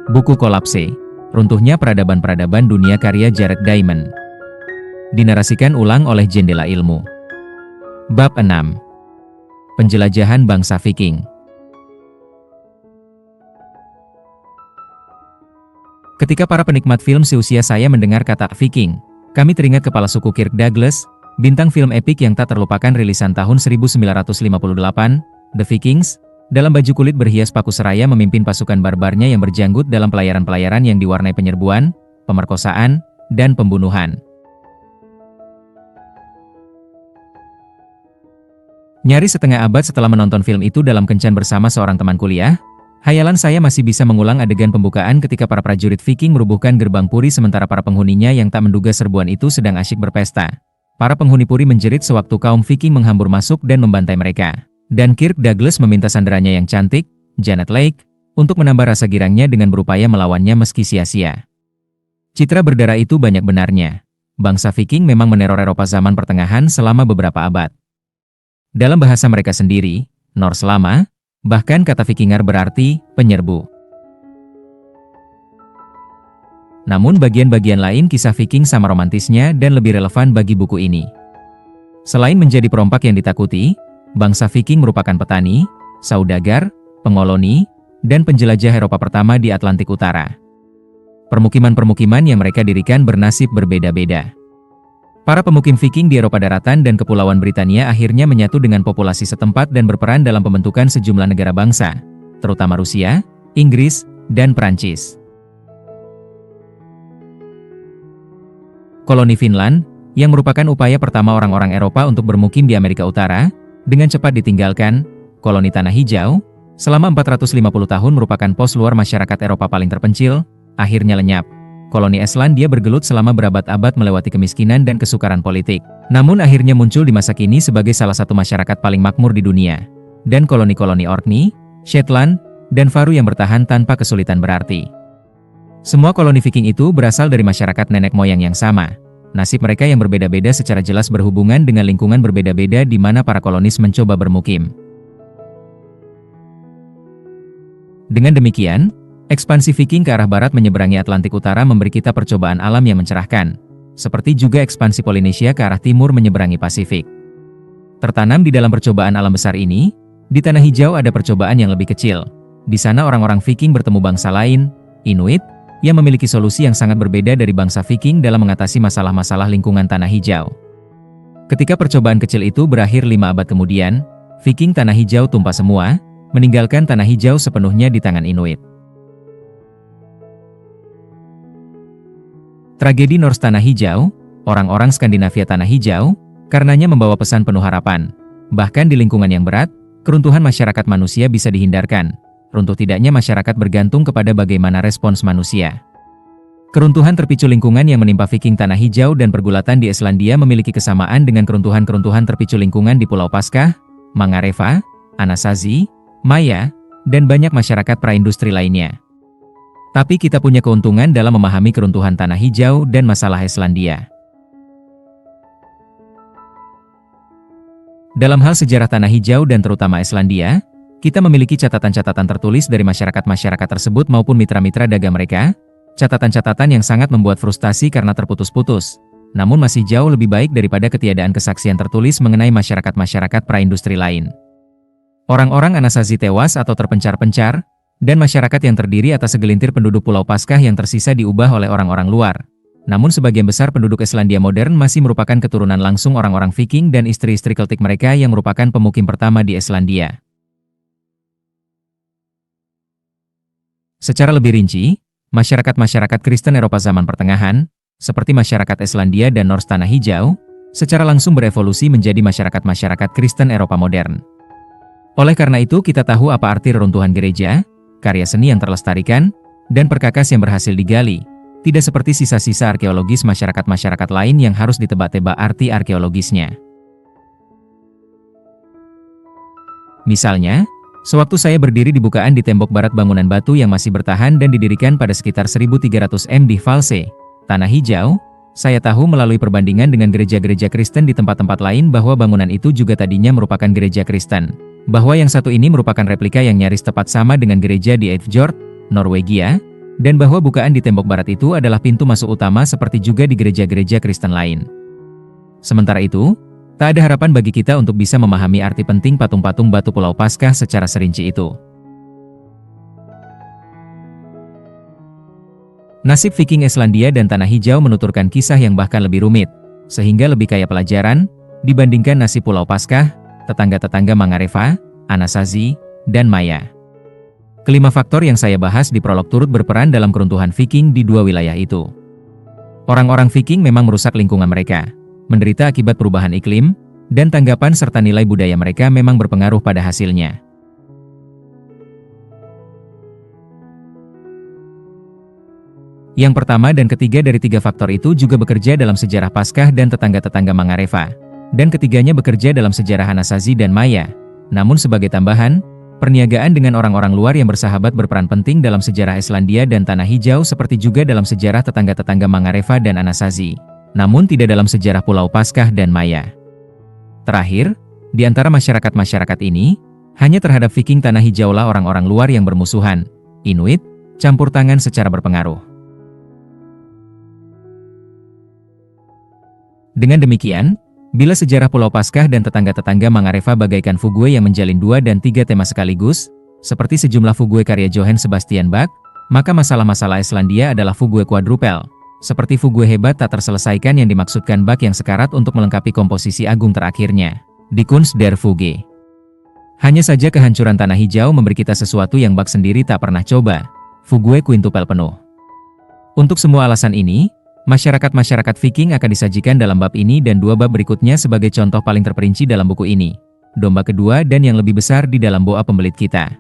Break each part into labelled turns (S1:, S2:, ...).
S1: Buku Kolapse, Runtuhnya Peradaban-Peradaban Dunia karya Jared Diamond. Dinarasikan ulang oleh Jendela Ilmu. Bab 6. Penjelajahan Bangsa Viking. Ketika para penikmat film seusia saya mendengar kata Viking, kami teringat kepala suku Kirk Douglas, bintang film epik yang tak terlupakan rilisan tahun 1958, The Vikings, dalam baju kulit berhias paku seraya memimpin pasukan barbarnya yang berjanggut dalam pelayaran-pelayaran yang diwarnai penyerbuan, pemerkosaan, dan pembunuhan. Nyaris setengah abad setelah menonton film itu dalam kencan bersama seorang teman kuliah, hayalan saya masih bisa mengulang adegan pembukaan ketika para prajurit Viking merubuhkan gerbang puri sementara para penghuninya yang tak menduga serbuan itu sedang asyik berpesta. Para penghuni puri menjerit sewaktu kaum Viking menghambur masuk dan membantai mereka. Dan Kirk Douglas meminta sandarannya yang cantik, Janet Leigh, untuk menambah rasa girangnya dengan berupaya melawannya meski sia-sia. Citra berdarah itu banyak benarnya. Bangsa Viking memang meneror Eropa zaman pertengahan selama beberapa abad. Dalam bahasa mereka sendiri, Norse lama, bahkan kata Vikingar berarti penyerbu. Namun bagian-bagian lain kisah Viking sama romantisnya dan lebih relevan bagi buku ini. Selain menjadi perompak yang ditakuti, bangsa Viking merupakan petani, saudagar, pengoloni, dan penjelajah Eropa pertama di Atlantik Utara. Permukiman-permukiman yang mereka dirikan bernasib berbeda-beda. Para pemukim Viking di Eropa daratan dan Kepulauan Britania akhirnya menyatu dengan populasi setempat dan berperan dalam pembentukan sejumlah negara bangsa, terutama Rusia, Inggris, dan Prancis. Koloni Finland, yang merupakan upaya pertama orang-orang Eropa untuk bermukim di Amerika Utara, dengan cepat ditinggalkan. Koloni Tanah Hijau, selama 450 tahun merupakan pos luar masyarakat Eropa paling terpencil, akhirnya lenyap. Koloni Islandia bergelut selama berabad-abad melewati kemiskinan dan kesukaran politik. Namun akhirnya muncul di masa kini sebagai salah satu masyarakat paling makmur di dunia. Dan koloni-koloni Orkney, Shetland, dan Faroe yang bertahan tanpa kesulitan berarti. Semua koloni Viking itu berasal dari masyarakat nenek moyang yang sama. Nasib mereka yang berbeda-beda secara jelas berhubungan dengan lingkungan berbeda-beda di mana para kolonis mencoba bermukim. Dengan demikian, ekspansi Viking ke arah barat menyeberangi Atlantik Utara memberi kita percobaan alam yang mencerahkan, seperti juga ekspansi Polinesia ke arah timur menyeberangi Pasifik. Tertanam di dalam percobaan alam besar ini, di Tanah Hijau ada percobaan yang lebih kecil. Di sana orang-orang Viking bertemu bangsa lain, Inuit, yang memiliki solusi yang sangat berbeda dari bangsa Viking dalam mengatasi masalah-masalah lingkungan Tanah Hijau. Ketika percobaan kecil itu berakhir 5 abad kemudian, Viking Tanah Hijau tumpah semua, meninggalkan Tanah Hijau sepenuhnya di tangan Inuit. Tragedi Norse Tanah Hijau, orang-orang Skandinavia Tanah Hijau, karenanya membawa pesan penuh harapan. Bahkan di lingkungan yang berat, keruntuhan masyarakat manusia bisa dihindarkan. Runtuh tidaknya masyarakat bergantung kepada bagaimana respons manusia. Keruntuhan terpicu lingkungan yang menimpa Viking Tanah Hijau dan pergulatan di Islandia memiliki kesamaan dengan keruntuhan-keruntuhan terpicu lingkungan di Pulau Paskah, Mangareva, Anasazi, Maya, dan banyak masyarakat praindustri lainnya. Tapi kita punya keuntungan dalam memahami keruntuhan Tanah Hijau dan masalah Islandia. Dalam hal sejarah Tanah Hijau dan terutama Islandia, kita memiliki catatan-catatan tertulis dari masyarakat-masyarakat tersebut maupun mitra-mitra dagang mereka, catatan-catatan yang sangat membuat frustasi karena terputus-putus, namun masih jauh lebih baik daripada ketiadaan kesaksian tertulis mengenai masyarakat-masyarakat praindustri lain. Orang-orang Anasazi tewas atau terpencar-pencar, dan masyarakat yang terdiri atas segelintir penduduk Pulau Paskah yang tersisa diubah oleh orang-orang luar. Namun sebagian besar penduduk Islandia modern masih merupakan keturunan langsung orang-orang Viking dan istri-istri Keltik mereka yang merupakan pemukim pertama di Islandia. Secara lebih rinci, masyarakat-masyarakat Kristen Eropa zaman pertengahan, seperti masyarakat Islandia dan Norse Tanah Hijau, secara langsung berevolusi menjadi masyarakat-masyarakat Kristen Eropa modern. Oleh karena itu kita tahu apa arti reruntuhan gereja, karya seni yang terlestarikan, dan perkakas yang berhasil digali, tidak seperti sisa-sisa arkeologis masyarakat-masyarakat lain yang harus ditebak-tebak arti arkeologisnya. Misalnya, sewaktu saya berdiri di bukaan di tembok barat bangunan batu yang masih bertahan dan didirikan pada sekitar 1300 m di Valse, Tanah Hijau, saya tahu melalui perbandingan dengan gereja-gereja Kristen di tempat-tempat lain bahwa bangunan itu juga tadinya merupakan gereja Kristen. Bahwa yang satu ini merupakan replika yang nyaris tepat sama dengan gereja di Eidfjord, Norwegia, dan bahwa bukaan di tembok barat itu adalah pintu masuk utama seperti juga di gereja-gereja Kristen lain. Sementara itu, tak ada harapan bagi kita untuk bisa memahami arti penting patung-patung batu Pulau Paskah secara serinci itu. Nasib Viking Islandia dan Tanah Hijau menuturkan kisah yang bahkan lebih rumit, sehingga lebih kaya pelajaran, dibandingkan nasib Pulau Paskah, tetangga-tetangga Mangareva, Anasazi, dan Maya. Kelima faktor yang saya bahas di prolog turut berperan dalam keruntuhan Viking di dua wilayah itu. Orang-orang Viking memang merusak lingkungan mereka, menderita akibat perubahan iklim, dan tanggapan serta nilai budaya mereka memang berpengaruh pada hasilnya. Yang pertama dan ketiga dari tiga faktor itu juga bekerja dalam sejarah Paskah dan tetangga-tetangga Mangareva, dan ketiganya bekerja dalam sejarah Anasazi dan Maya. Namun sebagai tambahan, perniagaan dengan orang-orang luar yang bersahabat berperan penting dalam sejarah Islandia dan Tanah Hijau seperti juga dalam sejarah tetangga-tetangga Mangareva dan Anasazi, namun tidak dalam sejarah Pulau Paskah dan Maya. Terakhir, di antara masyarakat-masyarakat ini, hanya terhadap Viking Tanah Hijaulah orang-orang luar yang bermusuhan, Inuit, campur tangan secara berpengaruh. Dengan demikian, bila sejarah Pulau Paskah dan tetangga-tetangga Mangareva bagaikan fugue yang menjalin 2 dan 3 tema sekaligus, seperti sejumlah fugue karya Johann Sebastian Bach, maka masalah-masalah Islandia adalah fugue quadrupel, seperti fugue hebat tak terselesaikan yang dimaksudkan Bach yang sekarat untuk melengkapi komposisi agung terakhirnya, Die Kunst der Fuge. Hanya saja kehancuran Tanah Hijau memberi kita sesuatu yang Bach sendiri tak pernah coba, fugue quintupel penuh. Untuk semua alasan ini, masyarakat-masyarakat Viking akan disajikan dalam bab ini dan dua bab berikutnya sebagai contoh paling terperinci dalam buku ini. Domba kedua dan yang lebih besar di dalam Boa Pembelit kita.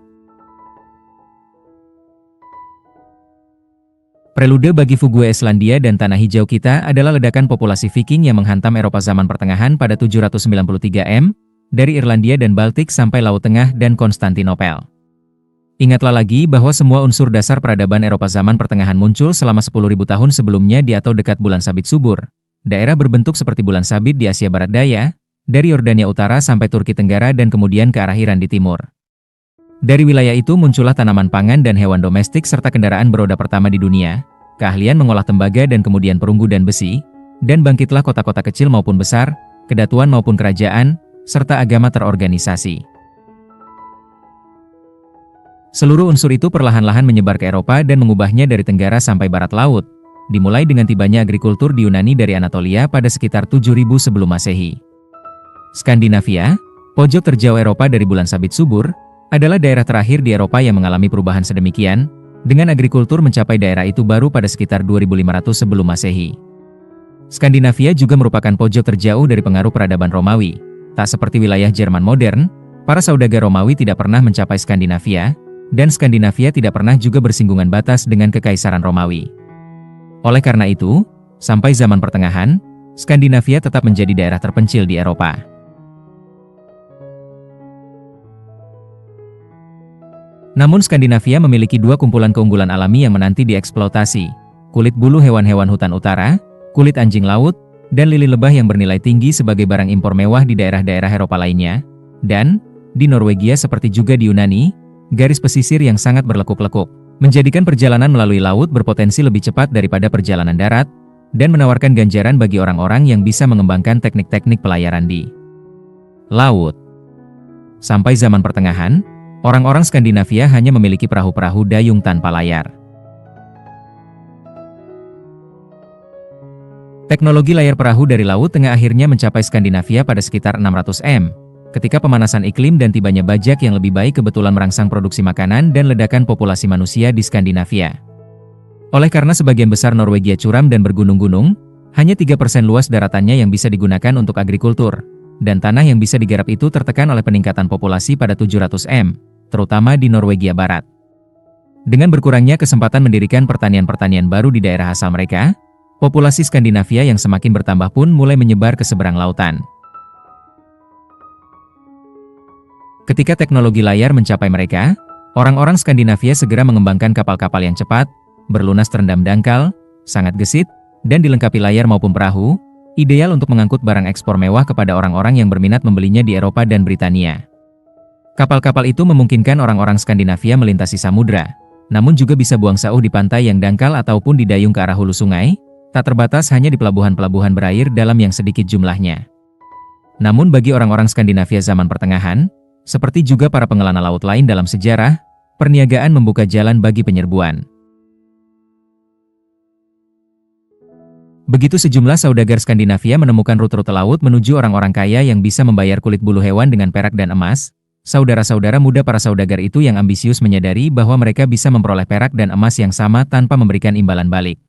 S1: Prelude bagi fugue Islandia dan Tanah Hijau kita adalah ledakan populasi Viking yang menghantam Eropa zaman pertengahan pada 793 M, dari Irlandia dan Baltik sampai Laut Tengah dan Konstantinopel. Ingatlah lagi bahwa semua unsur dasar peradaban Eropa zaman pertengahan muncul selama 10.000 tahun sebelumnya di atau dekat bulan sabit subur, daerah berbentuk seperti bulan sabit di Asia Barat Daya, dari Yordania Utara sampai Turki Tenggara dan kemudian ke arah Iran di timur. Dari wilayah itu muncullah tanaman pangan dan hewan domestik serta kendaraan beroda pertama di dunia, keahlian mengolah tembaga dan kemudian perunggu dan besi, dan bangkitlah kota-kota kecil maupun besar, kedatuan maupun kerajaan, serta agama terorganisasi. Seluruh unsur itu perlahan-lahan menyebar ke Eropa dan mengubahnya dari tenggara sampai barat laut, dimulai dengan tibanya agrikultur di Yunani dari Anatolia pada sekitar 7000 sebelum Masehi. Skandinavia, pojok terjauh Eropa dari bulan sabit subur, adalah daerah terakhir di Eropa yang mengalami perubahan sedemikian, dengan agrikultur mencapai daerah itu baru pada sekitar 2500 sebelum Masehi. Skandinavia juga merupakan pojok terjauh dari pengaruh peradaban Romawi. Tak seperti wilayah Jerman modern, para saudagar Romawi tidak pernah mencapai Skandinavia, dan Skandinavia tidak pernah juga bersinggungan batas dengan Kekaisaran Romawi. Oleh karena itu, sampai zaman pertengahan, Skandinavia tetap menjadi daerah terpencil di Eropa. Namun Skandinavia memiliki dua kumpulan keunggulan alami yang menanti dieksploitasi, kulit bulu hewan-hewan hutan utara, kulit anjing laut, dan lili lebah yang bernilai tinggi sebagai barang impor mewah di daerah-daerah Eropa lainnya, dan, di Norwegia seperti juga di Yunani, garis pesisir yang sangat berlekuk-lekuk, menjadikan perjalanan melalui laut berpotensi lebih cepat daripada perjalanan darat, dan menawarkan ganjaran bagi orang-orang yang bisa mengembangkan teknik-teknik pelayaran di laut. Sampai zaman pertengahan, orang-orang Skandinavia hanya memiliki perahu-perahu dayung tanpa layar. Teknologi layar perahu dari Laut Tengah akhirnya mencapai Skandinavia pada sekitar 600 M. Ketika pemanasan iklim dan tibanya bajak yang lebih baik kebetulan merangsang produksi makanan dan ledakan populasi manusia di Skandinavia. Oleh karena sebagian besar Norwegia curam dan bergunung-gunung, hanya 3% luas daratannya yang bisa digunakan untuk agrikultur, dan tanah yang bisa digarap itu tertekan oleh peningkatan populasi pada 700 M, terutama di Norwegia Barat. Dengan berkurangnya kesempatan mendirikan pertanian-pertanian baru di daerah asal mereka, populasi Skandinavia yang semakin bertambah pun mulai menyebar ke seberang lautan. Ketika teknologi layar mencapai mereka, orang-orang Skandinavia segera mengembangkan kapal-kapal yang cepat, berlunas terendam dangkal, sangat gesit, dan dilengkapi layar maupun perahu, ideal untuk mengangkut barang ekspor mewah kepada orang-orang yang berminat membelinya di Eropa dan Britania. Kapal-kapal itu memungkinkan orang-orang Skandinavia melintasi samudra, namun juga bisa buang sauh di pantai yang dangkal ataupun didayung ke arah hulu sungai, tak terbatas hanya di pelabuhan-pelabuhan berair dalam yang sedikit jumlahnya. Namun bagi orang-orang Skandinavia zaman pertengahan, seperti juga para pengelana laut lain dalam sejarah, perniagaan membuka jalan bagi penyerbuan. Begitu sejumlah saudagar Skandinavia menemukan rute-rute laut menuju orang-orang kaya yang bisa membayar kulit bulu hewan dengan perak dan emas, saudara-saudara muda para saudagar itu yang ambisius menyadari bahwa mereka bisa memperoleh perak dan emas yang sama tanpa memberikan imbalan balik.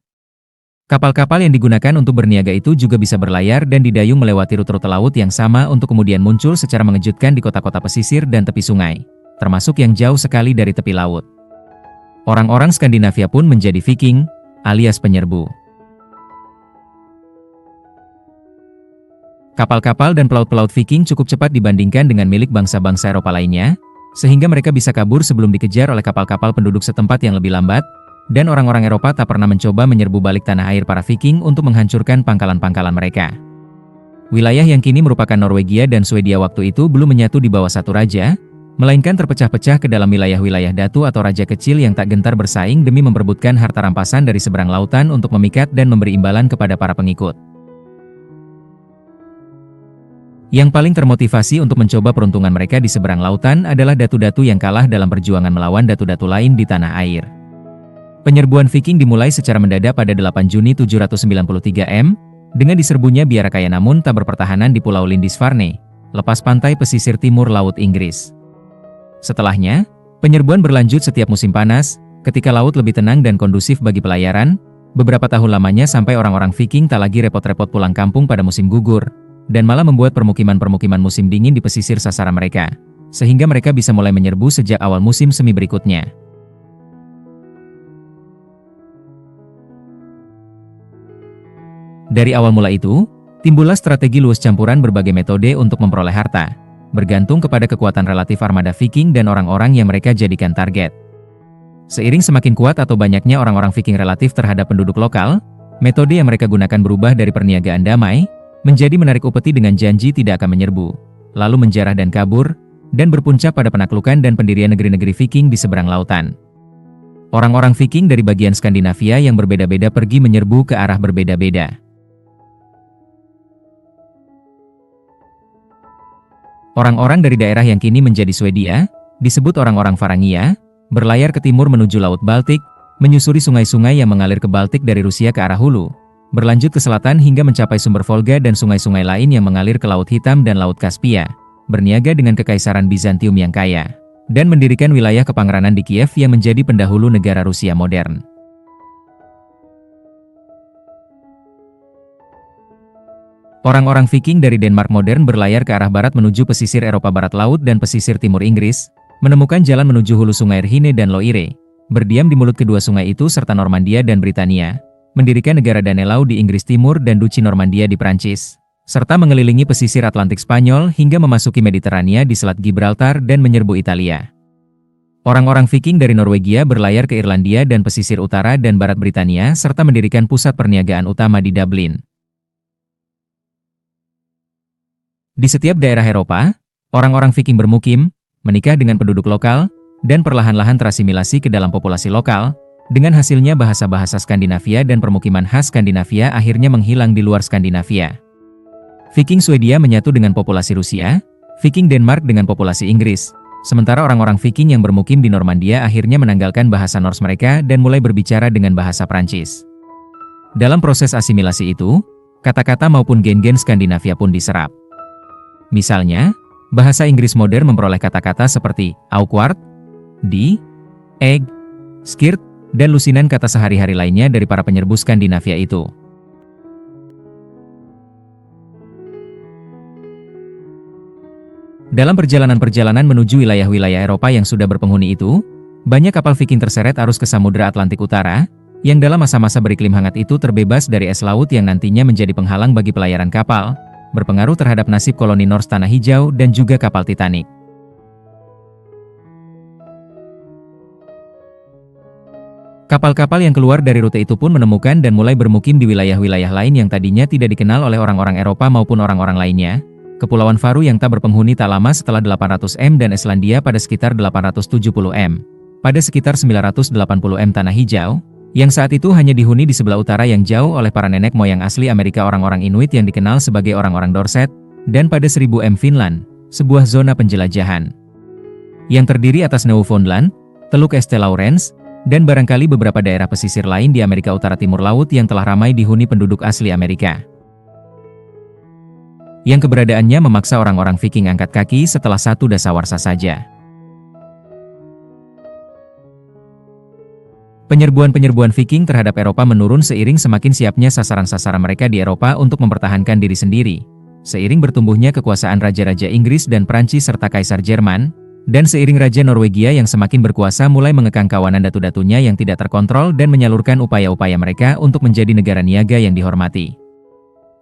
S1: Kapal-kapal yang digunakan untuk berniaga itu juga bisa berlayar dan didayung melewati rute-rute laut yang sama untuk kemudian muncul secara mengejutkan di kota-kota pesisir dan tepi sungai, termasuk yang jauh sekali dari tepi laut. Orang-orang Skandinavia pun menjadi Viking, alias penyerbu. Kapal-kapal dan pelaut-pelaut Viking cukup cepat dibandingkan dengan milik bangsa-bangsa Eropa lainnya, sehingga mereka bisa kabur sebelum dikejar oleh kapal-kapal penduduk setempat yang lebih lambat, dan orang-orang Eropa tak pernah mencoba menyerbu balik tanah air para Viking untuk menghancurkan pangkalan-pangkalan mereka. Wilayah yang kini merupakan Norwegia dan Swedia waktu itu belum menyatu di bawah satu raja, melainkan terpecah-pecah ke dalam wilayah-wilayah datu atau raja kecil yang tak gentar bersaing demi memperebutkan harta rampasan dari seberang lautan untuk memikat dan memberi imbalan kepada para pengikut. Yang paling termotivasi untuk mencoba peruntungan mereka di seberang lautan adalah datu-datu yang kalah dalam perjuangan melawan datu-datu lain di tanah air. Penyerbuan Viking dimulai secara mendadak pada 8 Juni 793 M, dengan diserbunya biara kaya namun tak berpertahanan di Pulau Lindisfarne, lepas pantai pesisir timur Laut Inggris. Setelahnya, penyerbuan berlanjut setiap musim panas, ketika laut lebih tenang dan kondusif bagi pelayaran, beberapa tahun lamanya sampai orang-orang Viking tak lagi repot-repot pulang kampung pada musim gugur, dan malah membuat permukiman-permukiman musim dingin di pesisir sasaran mereka, sehingga mereka bisa mulai menyerbu sejak awal musim semi berikutnya. Dari awal mula itu, timbullah strategi luas campuran berbagai metode untuk memperoleh harta, bergantung kepada kekuatan relatif armada Viking dan orang-orang yang mereka jadikan target. Seiring semakin kuat atau banyaknya orang-orang Viking relatif terhadap penduduk lokal, metode yang mereka gunakan berubah dari perniagaan damai, menjadi menarik upeti dengan janji tidak akan menyerbu, lalu menjarah dan kabur, dan berpuncak pada penaklukan dan pendirian negeri-negeri Viking di seberang lautan. Orang-orang Viking dari bagian Skandinavia yang berbeda-beda pergi menyerbu ke arah berbeda-beda. Orang-orang dari daerah yang kini menjadi Swedia, disebut orang-orang Varangia, berlayar ke timur menuju Laut Baltik, menyusuri sungai-sungai yang mengalir ke Baltik dari Rusia ke arah hulu, berlanjut ke selatan hingga mencapai sumber Volga dan sungai-sungai lain yang mengalir ke Laut Hitam dan Laut Kaspia, berniaga dengan Kekaisaran Bizantium yang kaya, dan mendirikan wilayah kepangeranan di Kiev yang menjadi pendahulu negara Rusia modern. Orang-orang Viking dari Denmark modern berlayar ke arah barat menuju pesisir Eropa Barat Laut dan pesisir timur Inggris, menemukan jalan menuju hulu sungai Rhine dan Loire, berdiam di mulut kedua sungai itu serta Normandia dan Britania, mendirikan negara Danelaw di Inggris Timur dan Duchy Normandia di Prancis, serta mengelilingi pesisir Atlantik Spanyol hingga memasuki Mediterania di Selat Gibraltar dan menyerbu Italia. Orang-orang Viking dari Norwegia berlayar ke Irlandia dan pesisir utara dan barat Britania serta mendirikan pusat perniagaan utama di Dublin. Di setiap daerah Eropa, orang-orang Viking bermukim, menikah dengan penduduk lokal, dan perlahan-lahan terasimilasi ke dalam populasi lokal. Dengan hasilnya bahasa-bahasa Skandinavia dan permukiman khas Skandinavia akhirnya menghilang di luar Skandinavia. Viking Swedia menyatu dengan populasi Rusia, Viking Denmark dengan populasi Inggris, sementara orang-orang Viking yang bermukim di Normandia akhirnya menanggalkan bahasa Norse mereka dan mulai berbicara dengan bahasa Prancis. Dalam proses asimilasi itu, kata-kata maupun gen-gen Skandinavia pun diserap. Misalnya, bahasa Inggris modern memperoleh kata-kata seperti awkward, di, egg, skirt, dan lusinan kata sehari-hari lainnya dari para penyerbu Skandinavia itu. Dalam perjalanan-perjalanan menuju wilayah-wilayah Eropa yang sudah berpenghuni itu, banyak kapal Viking terseret arus ke Samudra Atlantik Utara, yang dalam masa-masa beriklim hangat itu terbebas dari es laut yang nantinya menjadi penghalang bagi pelayaran kapal, berpengaruh terhadap nasib koloni Norse Tanah Hijau dan juga kapal Titanic. Kapal-kapal yang keluar dari rute itu pun menemukan dan mulai bermukim di wilayah-wilayah lain yang tadinya tidak dikenal oleh orang-orang Eropa maupun orang-orang lainnya. Kepulauan Faroe yang tak berpenghuni tak lama setelah 800 M dan Islandia pada sekitar 870 M. pada sekitar 980 m tanah hijau, yang saat itu hanya dihuni di sebelah utara yang jauh oleh para nenek moyang asli Amerika orang-orang Inuit yang dikenal sebagai orang-orang Dorset, dan pada 1000 m Finland, sebuah zona penjelajahan yang terdiri atas Newfoundland, Teluk St. Lawrence, dan barangkali beberapa daerah pesisir lain di Amerika Utara Timur Laut yang telah ramai dihuni penduduk asli Amerika. Yang keberadaannya memaksa orang-orang Viking angkat kaki setelah satu dasawarsa saja. Penyerbuan-penyerbuan Viking terhadap Eropa menurun seiring semakin siapnya sasaran-sasaran mereka di Eropa untuk mempertahankan diri sendiri. Seiring bertumbuhnya kekuasaan Raja-Raja Inggris dan Prancis serta Kaisar Jerman, dan seiring Raja Norwegia yang semakin berkuasa mulai mengekang kawanan datu-datunya yang tidak terkontrol dan menyalurkan upaya-upaya mereka untuk menjadi negara niaga yang dihormati.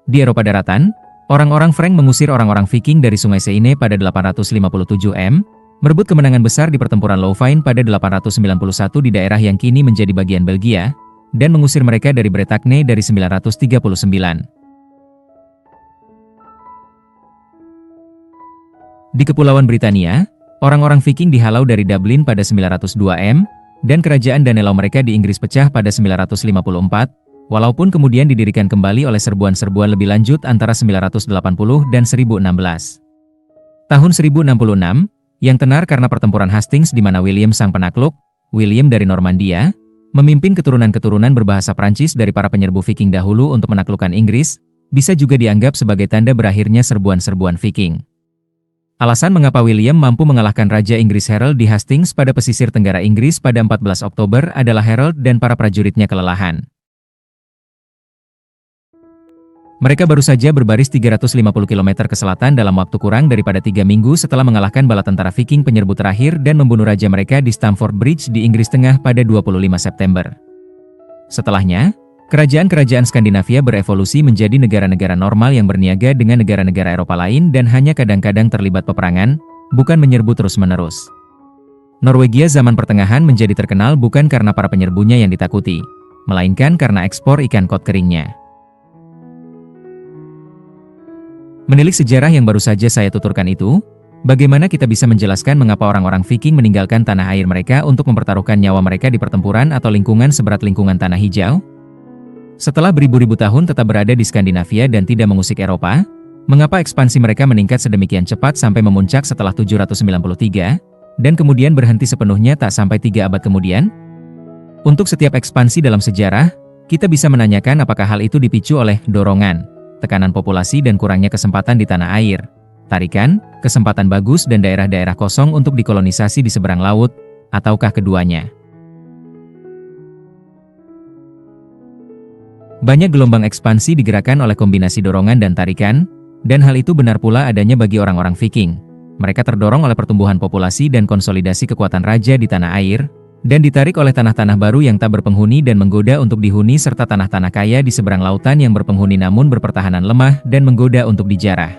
S1: Di Eropa daratan, orang-orang Frank mengusir orang-orang Viking dari Sungai Seine pada 857 m, merebut kemenangan besar di pertempuran Louvain pada 891 di daerah yang kini menjadi bagian Belgia, dan mengusir mereka dari Bretagne dari 939. Di Kepulauan Britania, orang-orang Viking dihalau dari Dublin pada 902 m, dan kerajaan Danelaw mereka di Inggris pecah pada 954, walaupun kemudian didirikan kembali oleh serbuan-serbuan lebih lanjut antara 980 dan 1016. Tahun 1066, yang tenar karena pertempuran Hastings di mana William sang penakluk, William dari Normandia, memimpin keturunan-keturunan berbahasa Prancis dari para penyerbu Viking dahulu untuk menaklukkan Inggris, bisa juga dianggap sebagai tanda berakhirnya serbuan-serbuan Viking. Alasan mengapa William mampu mengalahkan Raja Inggris Harold di Hastings pada pesisir tenggara Inggris pada 14 Oktober adalah Harold dan para prajuritnya kelelahan. Mereka baru saja berbaris 350 km ke selatan dalam waktu kurang daripada 3 minggu setelah mengalahkan bala tentara Viking penyerbu terakhir dan membunuh raja mereka di Stamford Bridge di Inggris Tengah pada 25 September. Setelahnya, kerajaan-kerajaan Skandinavia berevolusi menjadi negara-negara normal yang berniaga dengan negara-negara Eropa lain dan hanya kadang-kadang terlibat peperangan, bukan menyerbu terus-menerus. Norwegia zaman pertengahan menjadi terkenal bukan karena para penyerbunya yang ditakuti, melainkan karena ekspor ikan kod keringnya. Menilik sejarah yang baru saja saya tuturkan itu, bagaimana kita bisa menjelaskan mengapa orang-orang Viking meninggalkan tanah air mereka untuk mempertaruhkan nyawa mereka di pertempuran atau lingkungan seberat lingkungan tanah hijau? Setelah beribu-ribu tahun tetap berada di Skandinavia dan tidak mengusik Eropa, mengapa ekspansi mereka meningkat sedemikian cepat sampai memuncak setelah 793, dan kemudian berhenti sepenuhnya tak sampai 3 abad kemudian? Untuk setiap ekspansi dalam sejarah, kita bisa menanyakan apakah hal itu dipicu oleh dorongan, tekanan populasi dan kurangnya kesempatan di tanah air, tarikan, kesempatan bagus dan daerah-daerah kosong untuk dikolonisasi di seberang laut, ataukah keduanya? Banyak gelombang ekspansi digerakkan oleh kombinasi dorongan dan tarikan, dan hal itu benar pula adanya bagi orang-orang Viking. Mereka terdorong oleh pertumbuhan populasi dan konsolidasi kekuatan raja di tanah air, dan ditarik oleh tanah-tanah baru yang tak berpenghuni dan menggoda untuk dihuni serta tanah-tanah kaya di seberang lautan yang berpenghuni namun berpertahanan lemah dan menggoda untuk dijarah.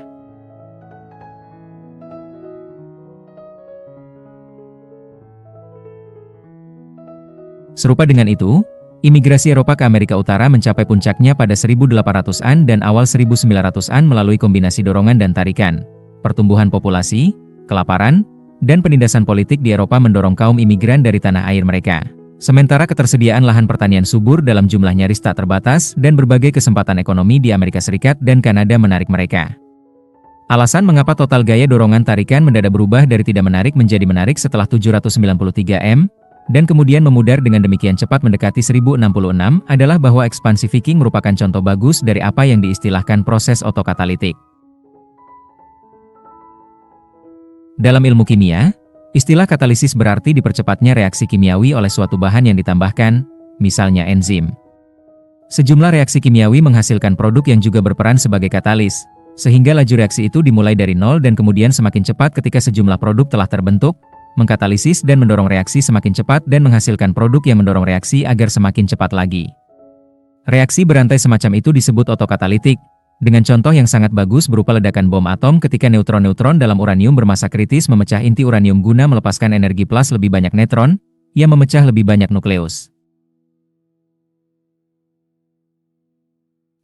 S1: Serupa dengan itu, imigrasi Eropa ke Amerika Utara mencapai puncaknya pada 1800-an dan awal 1900-an melalui kombinasi dorongan dan tarikan, pertumbuhan populasi, kelaparan, dan penindasan politik di Eropa mendorong kaum imigran dari tanah air mereka. Sementara ketersediaan lahan pertanian subur dalam jumlah nyaris tak terbatas dan berbagai kesempatan ekonomi di Amerika Serikat dan Kanada menarik mereka. Alasan mengapa total gaya dorongan tarikan mendadak berubah dari tidak menarik menjadi menarik setelah 793 m, dan kemudian memudar dengan demikian cepat mendekati 1066 adalah bahwa ekspansi Viking merupakan contoh bagus dari apa yang diistilahkan proses otokatalitik. Dalam ilmu kimia, istilah katalisis berarti dipercepatnya reaksi kimiawi oleh suatu bahan yang ditambahkan, misalnya enzim. Sejumlah reaksi kimiawi menghasilkan produk yang juga berperan sebagai katalis, sehingga laju reaksi itu dimulai dari nol dan kemudian semakin cepat ketika sejumlah produk telah terbentuk, mengkatalisis dan mendorong reaksi semakin cepat dan menghasilkan produk yang mendorong reaksi agar semakin cepat lagi. Reaksi berantai semacam itu disebut otokatalitik, dengan contoh yang sangat bagus berupa ledakan bom atom ketika neutron-neutron dalam uranium bermasa kritis memecah inti uranium guna melepaskan energi plus lebih banyak neutron, yang memecah lebih banyak nukleus.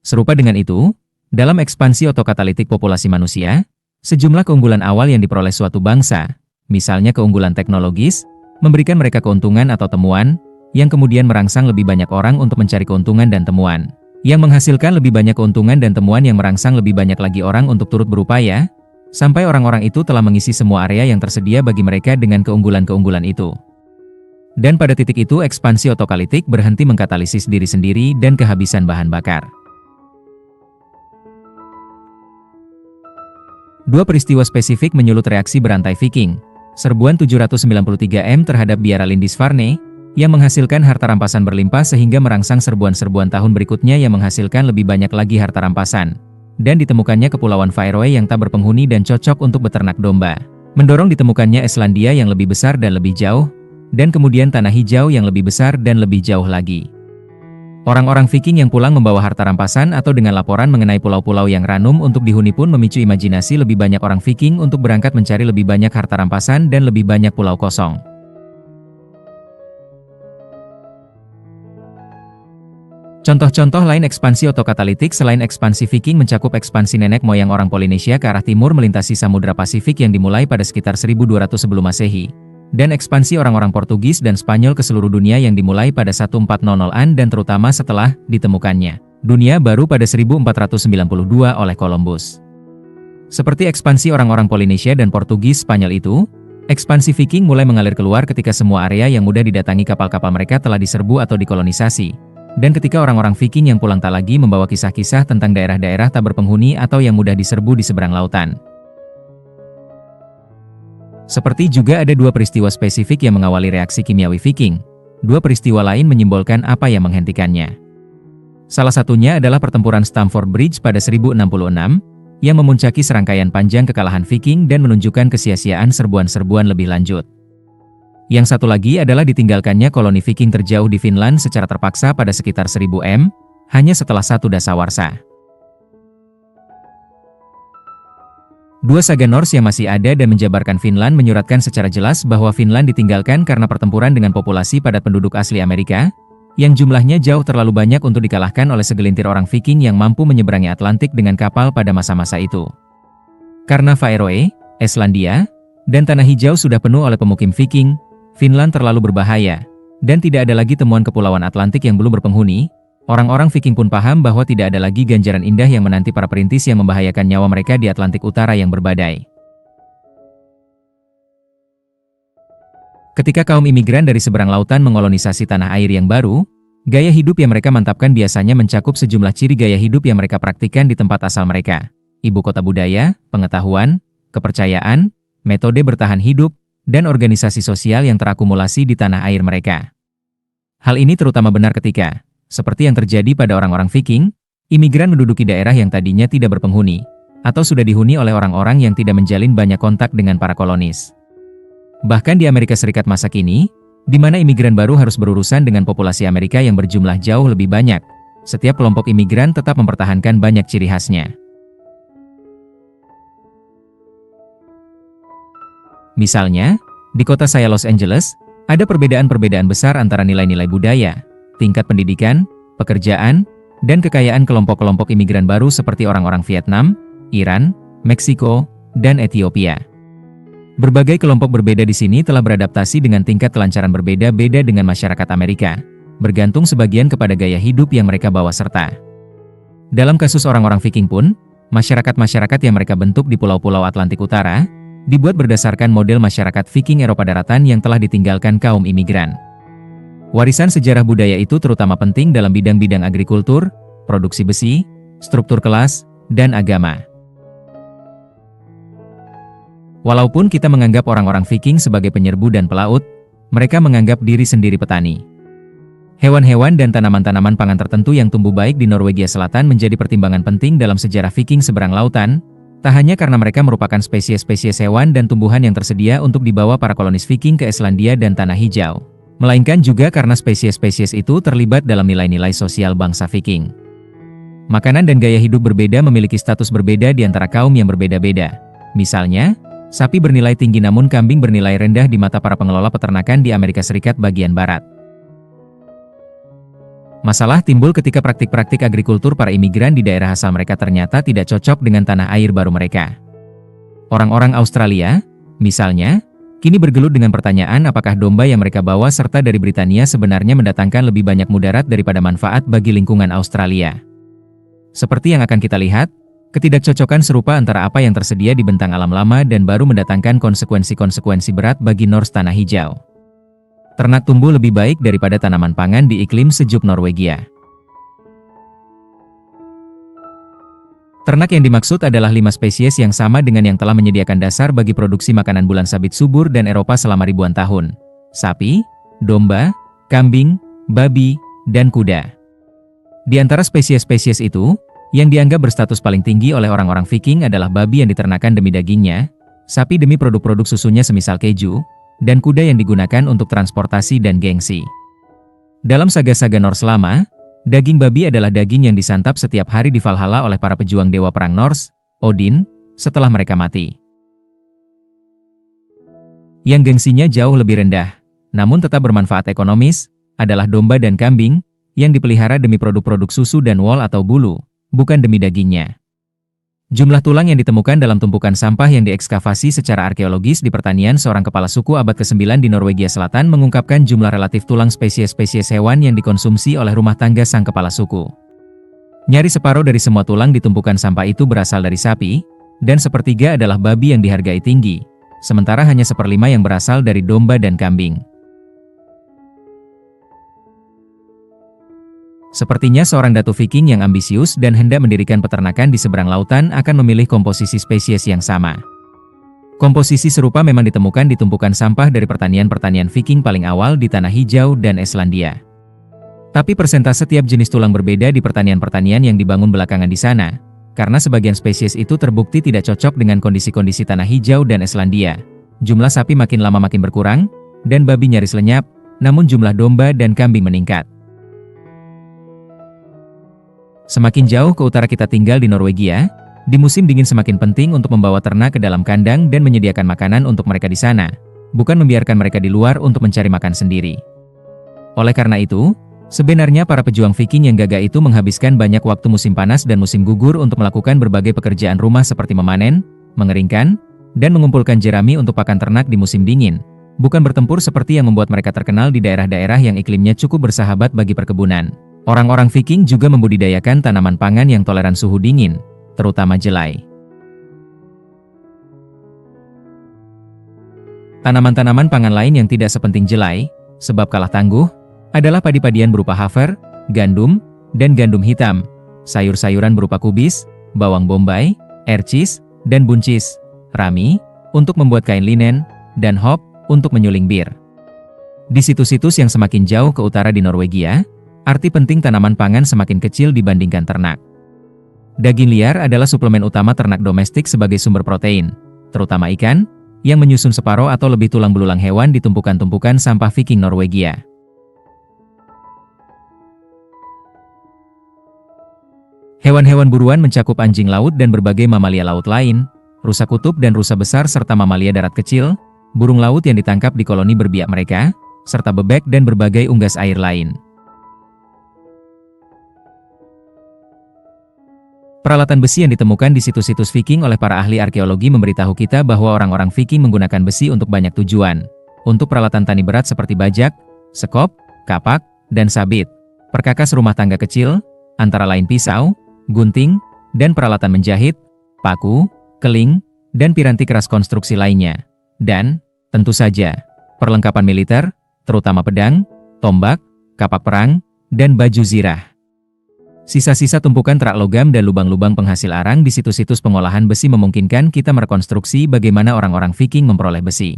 S1: Serupa dengan itu, dalam ekspansi otokatalitik populasi manusia, sejumlah keunggulan awal yang diperoleh suatu bangsa, misalnya keunggulan teknologis, memberikan mereka keuntungan atau temuan, yang kemudian merangsang lebih banyak orang untuk mencari keuntungan dan temuan, yang menghasilkan lebih banyak keuntungan dan temuan yang merangsang lebih banyak lagi orang untuk turut berupaya, sampai orang-orang itu telah mengisi semua area yang tersedia bagi mereka dengan keunggulan-keunggulan itu. Dan pada titik itu ekspansi otokalitik berhenti mengkatalisis diri sendiri dan kehabisan bahan bakar. Dua peristiwa spesifik menyulut reaksi berantai Viking. Serbuan 793M terhadap biara Lindisfarne, yang menghasilkan harta rampasan berlimpah sehingga merangsang serbuan-serbuan tahun berikutnya yang menghasilkan lebih banyak lagi harta rampasan. Dan ditemukannya Kepulauan Faroe yang tak berpenghuni dan cocok untuk beternak domba. Mendorong ditemukannya Islandia yang lebih besar dan lebih jauh, dan kemudian tanah hijau yang lebih besar dan lebih jauh lagi. Orang-orang Viking yang pulang membawa harta rampasan atau dengan laporan mengenai pulau-pulau yang ranum untuk dihuni pun memicu imajinasi lebih banyak orang Viking untuk berangkat mencari lebih banyak harta rampasan dan lebih banyak pulau kosong. Contoh-contoh lain ekspansi otokatalitik selain ekspansi Viking mencakup ekspansi nenek moyang orang Polinesia ke arah timur melintasi Samudra Pasifik yang dimulai pada sekitar 1200 sebelum Masehi, dan ekspansi orang-orang Portugis dan Spanyol ke seluruh dunia yang dimulai pada 1400-an dan terutama setelah ditemukannya dunia baru pada 1492 oleh Columbus. Seperti ekspansi orang-orang Polinesia dan Portugis Spanyol itu, ekspansi Viking mulai mengalir keluar ketika semua area yang mudah didatangi kapal-kapal mereka telah diserbu atau dikolonisasi. Dan ketika orang-orang Viking yang pulang tak lagi membawa kisah-kisah tentang daerah-daerah tak berpenghuni atau yang mudah diserbu di seberang lautan. Seperti juga ada dua peristiwa spesifik yang mengawali reaksi kimiawi Viking. Dua peristiwa lain menyimbolkan apa yang menghentikannya. Salah satunya adalah pertempuran Stamford Bridge pada 1066, yang memuncaki serangkaian panjang kekalahan Viking dan menunjukkan kesia-siaan serbuan-serbuan lebih lanjut. Yang satu lagi adalah ditinggalkannya koloni Viking terjauh di Finland secara terpaksa pada sekitar 1000 m, hanya setelah satu dasawarsa. Dua saga Norse yang masih ada dan menjabarkan Finland menyuratkan secara jelas bahwa Finland ditinggalkan karena pertempuran dengan populasi padat penduduk asli Amerika, yang jumlahnya jauh terlalu banyak untuk dikalahkan oleh segelintir orang Viking yang mampu menyeberangi Atlantik dengan kapal pada masa-masa itu. Karena Faroe, Islandia, dan Tanah Hijau sudah penuh oleh pemukim Viking, Finland terlalu berbahaya, dan tidak ada lagi temuan kepulauan Atlantik yang belum berpenghuni. Orang-orang Viking pun paham bahwa tidak ada lagi ganjaran indah yang menanti para perintis yang membahayakan nyawa mereka di Atlantik Utara yang berbadai. Ketika kaum imigran dari seberang lautan mengolonisasi tanah air yang baru, gaya hidup yang mereka mantapkan biasanya mencakup sejumlah ciri gaya hidup yang mereka praktikkan di tempat asal mereka. Ibu kota budaya, pengetahuan, kepercayaan, metode bertahan hidup, dan organisasi sosial yang terakumulasi di tanah air mereka. Hal ini terutama benar ketika, seperti yang terjadi pada orang-orang Viking, imigran menduduki daerah yang tadinya tidak berpenghuni, atau sudah dihuni oleh orang-orang yang tidak menjalin banyak kontak dengan para kolonis. Bahkan di Amerika Serikat masa kini, di mana imigran baru harus berurusan dengan populasi Amerika yang berjumlah jauh lebih banyak, setiap kelompok imigran tetap mempertahankan banyak ciri khasnya. Misalnya, di kota saya Los Angeles, ada perbedaan-perbedaan besar antara nilai-nilai budaya, tingkat pendidikan, pekerjaan, dan kekayaan kelompok-kelompok imigran baru seperti orang-orang Vietnam, Iran, Meksiko, dan Ethiopia. Berbagai kelompok berbeda di sini telah beradaptasi dengan tingkat kelancaran berbeda-beda dengan masyarakat Amerika, bergantung sebagian kepada gaya hidup yang mereka bawa serta. Dalam kasus orang-orang Viking pun, masyarakat-masyarakat yang mereka bentuk di pulau-pulau Atlantik Utara, dibuat berdasarkan model masyarakat Viking Eropa daratan yang telah ditinggalkan kaum imigran. Warisan sejarah budaya itu terutama penting dalam bidang-bidang agrikultur, produksi besi, struktur kelas, dan agama. Walaupun kita menganggap orang-orang Viking sebagai penyerbu dan pelaut, mereka menganggap diri sendiri petani. Hewan-hewan dan tanaman-tanaman pangan tertentu yang tumbuh baik di Norwegia Selatan menjadi pertimbangan penting dalam sejarah Viking seberang lautan, tak hanya karena mereka merupakan spesies-spesies hewan dan tumbuhan yang tersedia untuk dibawa para kolonis Viking ke Islandia dan Tanah Hijau, melainkan juga karena spesies-spesies itu terlibat dalam nilai-nilai sosial bangsa Viking. Makanan dan gaya hidup berbeda memiliki status berbeda di antara kaum yang berbeda-beda. Misalnya, sapi bernilai tinggi namun kambing bernilai rendah di mata para pengelola peternakan di Amerika Serikat bagian barat. Masalah timbul ketika praktik-praktik agrikultur para imigran di daerah asal mereka ternyata tidak cocok dengan tanah air baru mereka. Orang-orang Australia, misalnya, Kini bergelut dengan pertanyaan apakah domba yang mereka bawa serta dari Britania sebenarnya mendatangkan lebih banyak mudarat daripada manfaat bagi lingkungan Australia. Seperti yang akan kita lihat, ketidakcocokan serupa antara apa yang tersedia di bentang alam lama dan baru mendatangkan konsekuensi-konsekuensi berat bagi Norse tanah hijau. Ternak tumbuh lebih baik daripada tanaman pangan di iklim sejuk Norwegia. Ternak yang dimaksud adalah 5 spesies yang sama dengan yang telah menyediakan dasar bagi produksi makanan bulan sabit subur dan Eropa selama ribuan tahun. Sapi, domba, kambing, babi, dan kuda. Di antara spesies-spesies itu, yang dianggap berstatus paling tinggi oleh orang-orang Viking adalah babi yang diternakan demi dagingnya, sapi demi produk-produk susunya semisal keju, dan kuda yang digunakan untuk transportasi dan gengsi. Dalam saga-saga Norse lama, daging babi adalah daging yang disantap setiap hari di Valhalla oleh para pejuang dewa perang Norse, Odin, setelah mereka mati. Yang gengsinya jauh lebih rendah, namun tetap bermanfaat ekonomis, adalah domba dan kambing, yang dipelihara demi produk-produk susu dan wol atau bulu, bukan demi dagingnya. Jumlah tulang yang ditemukan dalam tumpukan sampah yang diekskavasi secara arkeologis di pertanian seorang kepala suku abad ke-9 di Norwegia Selatan mengungkapkan jumlah relatif tulang spesies-spesies hewan yang dikonsumsi oleh rumah tangga sang kepala suku. Nyaris separuh dari semua tulang di tumpukan sampah itu berasal dari sapi, dan sepertiga adalah babi yang dihargai tinggi, sementara hanya 1/5 yang berasal dari domba dan kambing. Sepertinya seorang datu Viking yang ambisius dan hendak mendirikan peternakan di seberang lautan akan memilih komposisi spesies yang sama. Komposisi serupa memang ditemukan di tumpukan sampah dari pertanian-pertanian Viking paling awal di Tanah Hijau dan Islandia. Tapi persentase tiap jenis tulang berbeda di pertanian-pertanian yang dibangun belakangan di sana, karena sebagian spesies itu terbukti tidak cocok dengan kondisi-kondisi Tanah Hijau dan Islandia. Jumlah sapi makin lama makin berkurang, dan babi nyaris lenyap, namun jumlah domba dan kambing meningkat. Semakin jauh ke utara kita tinggal di Norwegia, di musim dingin semakin penting untuk membawa ternak ke dalam kandang dan menyediakan makanan untuk mereka di sana, bukan membiarkan mereka di luar untuk mencari makan sendiri. Oleh karena itu, sebenarnya para pejuang Viking yang gagah itu menghabiskan banyak waktu musim panas dan musim gugur untuk melakukan berbagai pekerjaan rumah seperti memanen, mengeringkan, dan mengumpulkan jerami untuk pakan ternak di musim dingin, bukan bertempur seperti yang membuat mereka terkenal di daerah-daerah yang iklimnya cukup bersahabat bagi perkebunan. Orang-orang Viking juga membudidayakan tanaman pangan yang toleran suhu dingin, terutama jelai. Tanaman-tanaman pangan lain yang tidak sepenting jelai, sebab kalah tangguh, adalah padi-padian berupa haver, gandum, dan gandum hitam, sayur-sayuran berupa kubis, bawang bombay, ercis, dan buncis, rami, untuk membuat kain linen, dan hop, untuk menyuling bir. Di situs-situs yang semakin jauh ke utara di Norwegia, arti penting tanaman pangan semakin kecil dibandingkan ternak. Daging liar adalah suplemen utama ternak domestik sebagai sumber protein, terutama ikan, yang menyusun separuh atau lebih tulang belulang hewan di tumpukan-tumpukan sampah Viking Norwegia. Hewan-hewan buruan mencakup anjing laut dan berbagai mamalia laut lain, rusa kutub dan rusa besar serta mamalia darat kecil, burung laut yang ditangkap di koloni berbiak mereka, serta bebek dan berbagai unggas air lain. Peralatan besi yang ditemukan di situs-situs Viking oleh para ahli arkeologi memberitahu kita bahwa orang-orang Viking menggunakan besi untuk banyak tujuan. Untuk peralatan tani berat seperti bajak, sekop, kapak, dan sabit. Perkakas rumah tangga kecil, antara lain pisau, gunting, dan peralatan menjahit, paku, keling, dan piranti keras konstruksi lainnya. Dan, tentu saja, perlengkapan militer, terutama pedang, tombak, kapak perang, dan baju zirah. Sisa-sisa tumpukan terak logam dan lubang-lubang penghasil arang di situs-situs pengolahan besi memungkinkan kita merekonstruksi bagaimana orang-orang Viking memperoleh besi.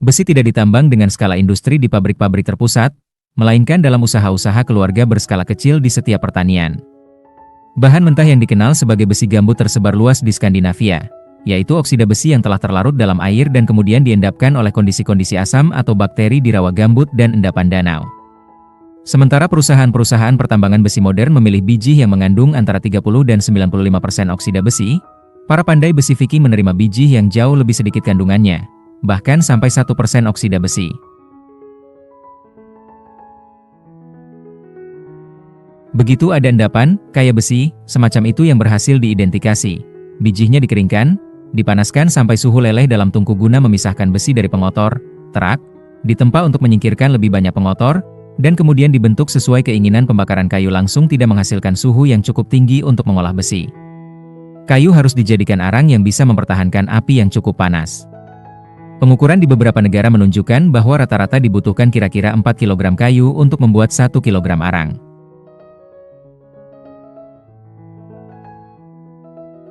S1: Besi tidak ditambang dengan skala industri di pabrik-pabrik terpusat, melainkan dalam usaha-usaha keluarga berskala kecil di setiap pertanian. Bahan mentah yang dikenal sebagai besi gambut tersebar luas di Skandinavia, yaitu oksida besi yang telah terlarut dalam air dan kemudian diendapkan oleh kondisi-kondisi asam atau bakteri di rawa gambut dan endapan danau. Sementara perusahaan-perusahaan pertambangan besi modern memilih biji yang mengandung antara 30 dan 95% oksida besi, para pandai besi Viking menerima biji yang jauh lebih sedikit kandungannya, bahkan sampai 1% oksida besi. Begitu ada endapan, kaya besi, semacam itu yang berhasil diidentifikasi. Bijinya dikeringkan, dipanaskan sampai suhu leleh dalam tungku guna memisahkan besi dari pengotor, terak, ditempa untuk menyingkirkan lebih banyak pengotor, dan kemudian dibentuk sesuai keinginan. Pembakaran kayu langsung tidak menghasilkan suhu yang cukup tinggi untuk mengolah besi. Kayu harus dijadikan arang yang bisa mempertahankan api yang cukup panas. Pengukuran di beberapa negara menunjukkan bahwa rata-rata dibutuhkan kira-kira 4 kg kayu untuk membuat 1 kg arang.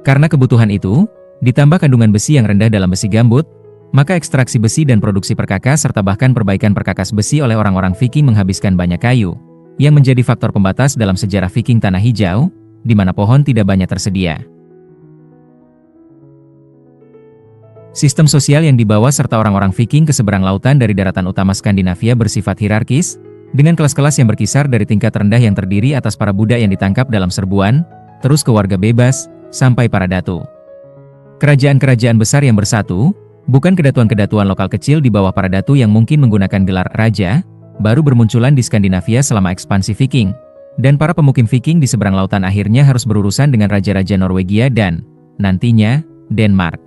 S1: Karena kebutuhan itu, ditambah kandungan besi yang rendah dalam besi gambut, maka ekstraksi besi dan produksi perkakas serta bahkan perbaikan perkakas besi oleh orang-orang Viking menghabiskan banyak kayu, yang menjadi faktor pembatas dalam sejarah Viking tanah hijau, di mana pohon tidak banyak tersedia. Sistem sosial yang dibawa serta orang-orang Viking ke seberang lautan dari daratan utama Skandinavia bersifat hierarkis, dengan kelas-kelas yang berkisar dari tingkat rendah yang terdiri atas para budak yang ditangkap dalam serbuan, terus ke warga bebas, sampai para datu. Kerajaan-kerajaan besar yang bersatu, bukan kedatuan-kedatuan lokal kecil di bawah para datu yang mungkin menggunakan gelar raja, baru bermunculan di Skandinavia selama ekspansi Viking, dan para pemukim Viking di seberang lautan akhirnya harus berurusan dengan raja-raja Norwegia dan, nantinya, Denmark.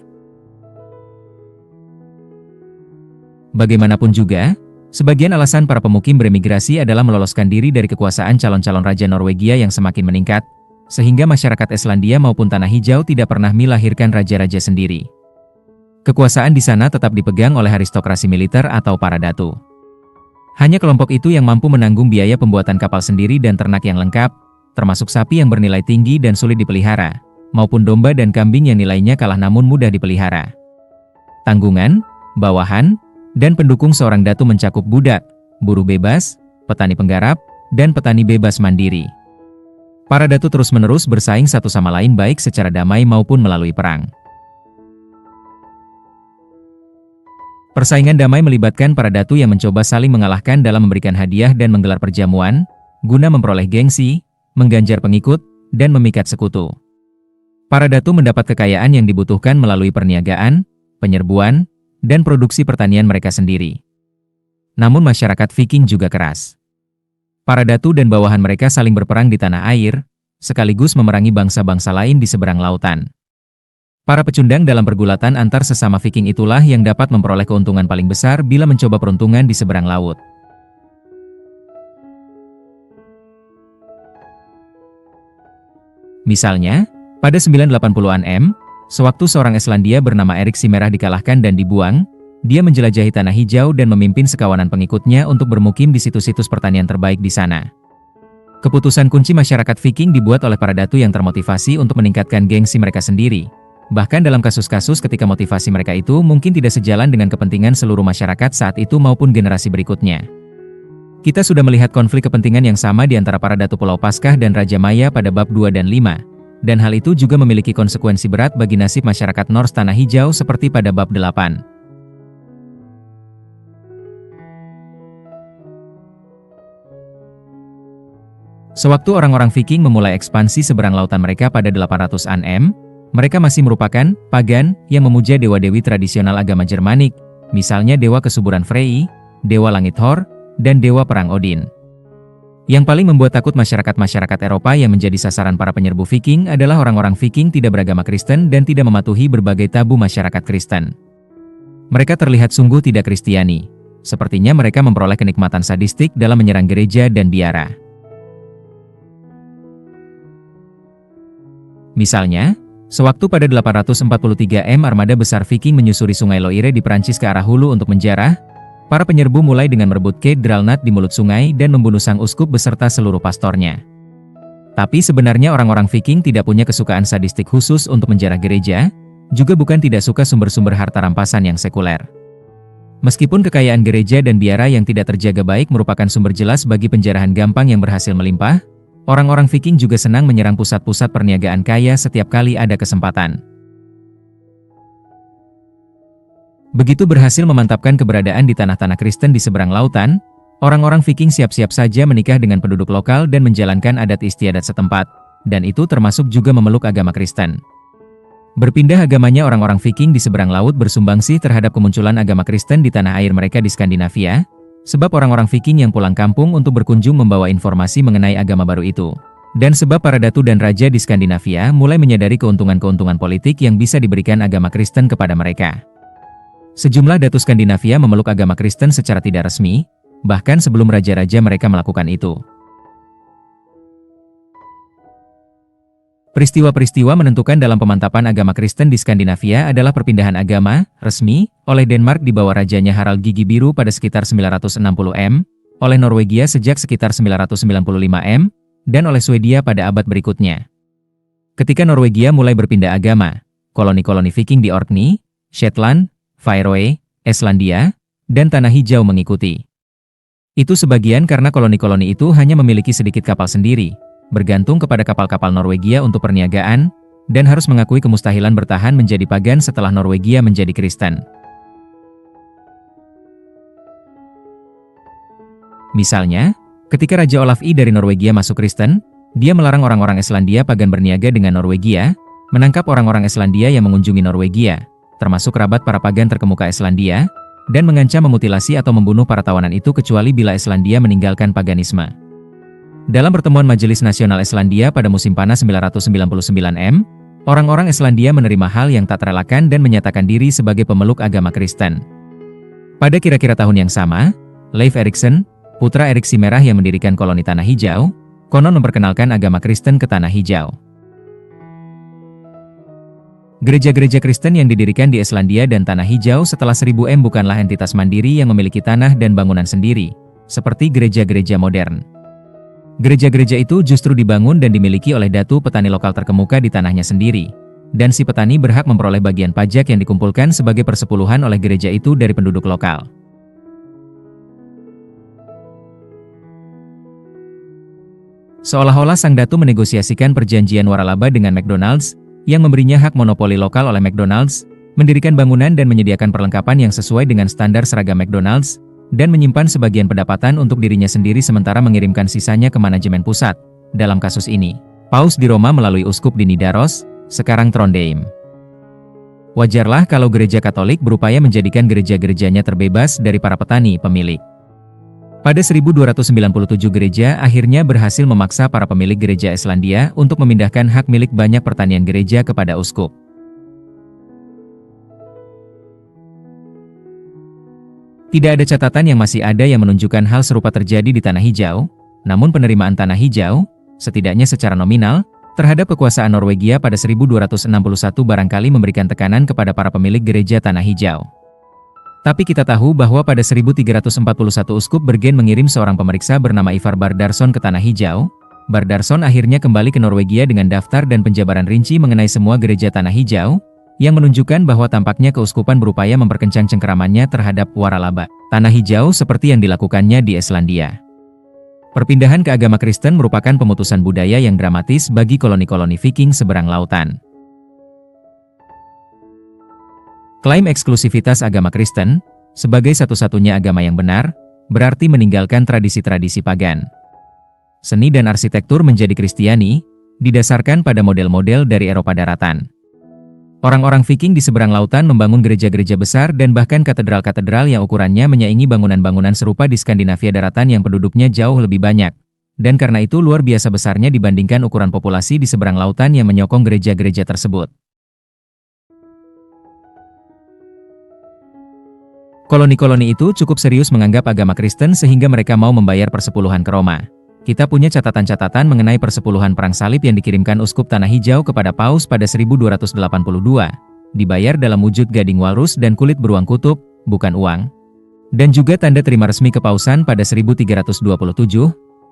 S1: Bagaimanapun juga, sebagian alasan para pemukim beremigrasi adalah meloloskan diri dari kekuasaan calon-calon raja Norwegia yang semakin meningkat, sehingga masyarakat Islandia maupun Tanah Hijau tidak pernah melahirkan raja-raja sendiri. Kekuasaan di sana tetap dipegang oleh aristokrasi militer atau para datu. Hanya kelompok itu yang mampu menanggung biaya pembuatan kapal sendiri dan ternak yang lengkap, termasuk sapi yang bernilai tinggi dan sulit dipelihara, maupun domba dan kambing yang nilainya kalah namun mudah dipelihara. Tanggungan, bawahan, dan pendukung seorang datu mencakup budak, buruh bebas, petani penggarap, dan petani bebas mandiri. Para datu terus-menerus bersaing satu sama lain baik secara damai maupun melalui perang. Persaingan damai melibatkan para datu yang mencoba saling mengalahkan dalam memberikan hadiah dan menggelar perjamuan, guna memperoleh gengsi, mengganjar pengikut, dan memikat sekutu. Para datu mendapat kekayaan yang dibutuhkan melalui perniagaan, penyerbuan, dan produksi pertanian mereka sendiri. Namun masyarakat Viking juga keras. Para datu dan bawahan mereka saling berperang di tanah air, sekaligus memerangi bangsa-bangsa lain di seberang lautan. Para pecundang dalam pergulatan antar sesama Viking itulah yang dapat memperoleh keuntungan paling besar bila mencoba peruntungan di seberang laut. Misalnya, pada 980-an M, sewaktu seorang Islandia bernama Erik si Merah dikalahkan dan dibuang, dia menjelajahi Tanah Hijau dan memimpin sekawanan pengikutnya untuk bermukim di situs-situs pertanian terbaik di sana. Keputusan kunci masyarakat Viking dibuat oleh para datu yang termotivasi untuk meningkatkan gengsi mereka sendiri. Bahkan dalam kasus-kasus ketika motivasi mereka itu mungkin tidak sejalan dengan kepentingan seluruh masyarakat saat itu maupun generasi berikutnya. Kita sudah melihat konflik kepentingan yang sama di antara para datu Pulau Paskah dan Raja Maya pada bab 2 dan 5. Dan hal itu juga memiliki konsekuensi berat bagi nasib masyarakat Norse Tanah Hijau seperti pada bab 8. Sewaktu orang-orang Viking memulai ekspansi seberang lautan mereka pada 800-an M, mereka masih merupakan pagan yang memuja dewa-dewi tradisional agama Jermanik, misalnya dewa kesuburan Frey, dewa langit Thor, dan dewa perang Odin. Yang paling membuat takut masyarakat-masyarakat Eropa yang menjadi sasaran para penyerbu Viking adalah orang-orang Viking tidak beragama Kristen dan tidak mematuhi berbagai tabu masyarakat Kristen. Mereka terlihat sungguh tidak Kristiani. Sepertinya mereka memperoleh kenikmatan sadistik dalam menyerang gereja dan biara. Misalnya, sewaktu pada 843 M armada besar Viking menyusuri sungai Loire di Prancis ke arah hulu untuk menjarah, para penyerbu mulai dengan merebut Kedralnat di mulut sungai dan membunuh sang uskup beserta seluruh pastornya. Tapi sebenarnya orang-orang Viking tidak punya kesukaan sadistik khusus untuk menjarah gereja, juga bukan tidak suka sumber-sumber harta rampasan yang sekuler. Meskipun kekayaan gereja dan biara yang tidak terjaga baik merupakan sumber jelas bagi penjarahan gampang yang berhasil melimpah, orang-orang Viking juga senang menyerang pusat-pusat perniagaan kaya setiap kali ada kesempatan. Begitu berhasil memantapkan keberadaan di tanah-tanah Kristen di seberang lautan, orang-orang Viking siap-siap saja menikah dengan penduduk lokal dan menjalankan adat istiadat setempat, dan itu termasuk juga memeluk agama Kristen. Berpindah agamanya orang-orang Viking di seberang laut bersumbangsi terhadap kemunculan agama Kristen di tanah air mereka di Skandinavia, sebab orang-orang Viking yang pulang kampung untuk berkunjung membawa informasi mengenai agama baru itu, Dan sebab para datu dan raja di Skandinavia mulai menyadari keuntungan-keuntungan politik yang bisa diberikan agama Kristen kepada mereka. Sejumlah datu Skandinavia memeluk agama Kristen secara tidak resmi, bahkan sebelum raja-raja mereka melakukan itu. Peristiwa-peristiwa menentukan dalam pemantapan agama Kristen di Skandinavia adalah perpindahan agama resmi oleh Denmark di bawah rajanya Harald Gigi Biru pada sekitar 960 m, oleh Norwegia sejak sekitar 995 m, dan oleh Swedia pada abad berikutnya. Ketika Norwegia mulai berpindah agama, koloni-koloni Viking di Orkney, Shetland, Faroe, Islandia, dan Tanah Hijau mengikuti. Itu sebagian karena koloni-koloni itu hanya memiliki sedikit kapal sendiri, bergantung kepada kapal-kapal Norwegia untuk perniagaan, dan harus mengakui kemustahilan bertahan menjadi pagan setelah Norwegia menjadi Kristen. Misalnya, ketika Raja Olaf I dari Norwegia masuk Kristen, dia melarang orang-orang Islandia pagan berniaga dengan Norwegia, menangkap orang-orang Islandia yang mengunjungi Norwegia, termasuk kerabat para pagan terkemuka Islandia, dan mengancam memutilasi atau membunuh para tawanan itu kecuali bila Islandia meninggalkan paganisme. Dalam pertemuan Majelis Nasional Islandia pada musim panas 999 m, orang-orang Islandia menerima hal yang tak terelakkan dan menyatakan diri sebagai pemeluk agama Kristen. Pada kira-kira tahun yang sama, Leif Erikson, putra Erik si Merah yang mendirikan koloni Tanah Hijau, konon memperkenalkan agama Kristen ke Tanah Hijau. Gereja-gereja Kristen yang didirikan di Islandia dan Tanah Hijau setelah 1000 m bukanlah entitas mandiri yang memiliki tanah dan bangunan sendiri, seperti gereja-gereja modern. Gereja-gereja itu justru dibangun dan dimiliki oleh datu petani lokal terkemuka di tanahnya sendiri, dan si petani berhak memperoleh bagian pajak yang dikumpulkan sebagai persepuluhan oleh gereja itu dari penduduk lokal. Seolah-olah sang datu menegosiasikan perjanjian waralaba dengan McDonald's, yang memberinya hak monopoli lokal oleh McDonald's, mendirikan bangunan dan menyediakan perlengkapan yang sesuai dengan standar seragam McDonald's, dan menyimpan sebagian pendapatan untuk dirinya sendiri sementara mengirimkan sisanya ke manajemen pusat. Dalam kasus ini, Paus di Roma melalui uskup di Nidaros, sekarang Trondheim. Wajarlah kalau gereja Katolik berupaya menjadikan gereja-gerejanya terbebas dari para petani pemilik. Pada 1297 gereja akhirnya berhasil memaksa para pemilik gereja Islandia untuk memindahkan hak milik banyak pertanian gereja kepada uskup. Tidak ada catatan yang masih ada yang menunjukkan hal serupa terjadi di Tanah Hijau, namun penerimaan Tanah Hijau, setidaknya secara nominal, terhadap kekuasaan Norwegia pada 1261 barangkali memberikan tekanan kepada para pemilik gereja Tanah Hijau. Tapi kita tahu bahwa pada 1341 uskup Bergen mengirim seorang pemeriksa bernama Ivar Bardarsson ke Tanah Hijau. Bardarsson akhirnya kembali ke Norwegia dengan daftar dan penjabaran rinci mengenai semua gereja Tanah Hijau, yang menunjukkan bahwa tampaknya keuskupan berupaya memperkencang cengkeramannya terhadap waralaba Tanah Hijau seperti yang dilakukannya di Islandia. Perpindahan ke agama Kristen merupakan pemutusan budaya yang dramatis bagi koloni-koloni Viking seberang lautan. Klaim eksklusivitas agama Kristen, sebagai satu-satunya agama yang benar, berarti meninggalkan tradisi-tradisi pagan. Seni dan arsitektur menjadi Kristiani, didasarkan pada model-model dari Eropa daratan. Orang-orang Viking di seberang lautan membangun gereja-gereja besar dan bahkan katedral-katedral yang ukurannya menyaingi bangunan-bangunan serupa di Skandinavia daratan yang penduduknya jauh lebih banyak. Dan karena itu luar biasa besarnya dibandingkan ukuran populasi di seberang lautan yang menyokong gereja-gereja tersebut. Koloni-koloni itu cukup serius menganggap agama Kristen sehingga mereka mau membayar persepuluhan ke Roma. Kita punya catatan-catatan mengenai persepuluhan perang salib yang dikirimkan uskup Tanah Hijau kepada Paus pada 1282, dibayar dalam wujud gading walrus dan kulit beruang kutub, bukan uang. Dan juga tanda terima resmi kepausan pada 1327,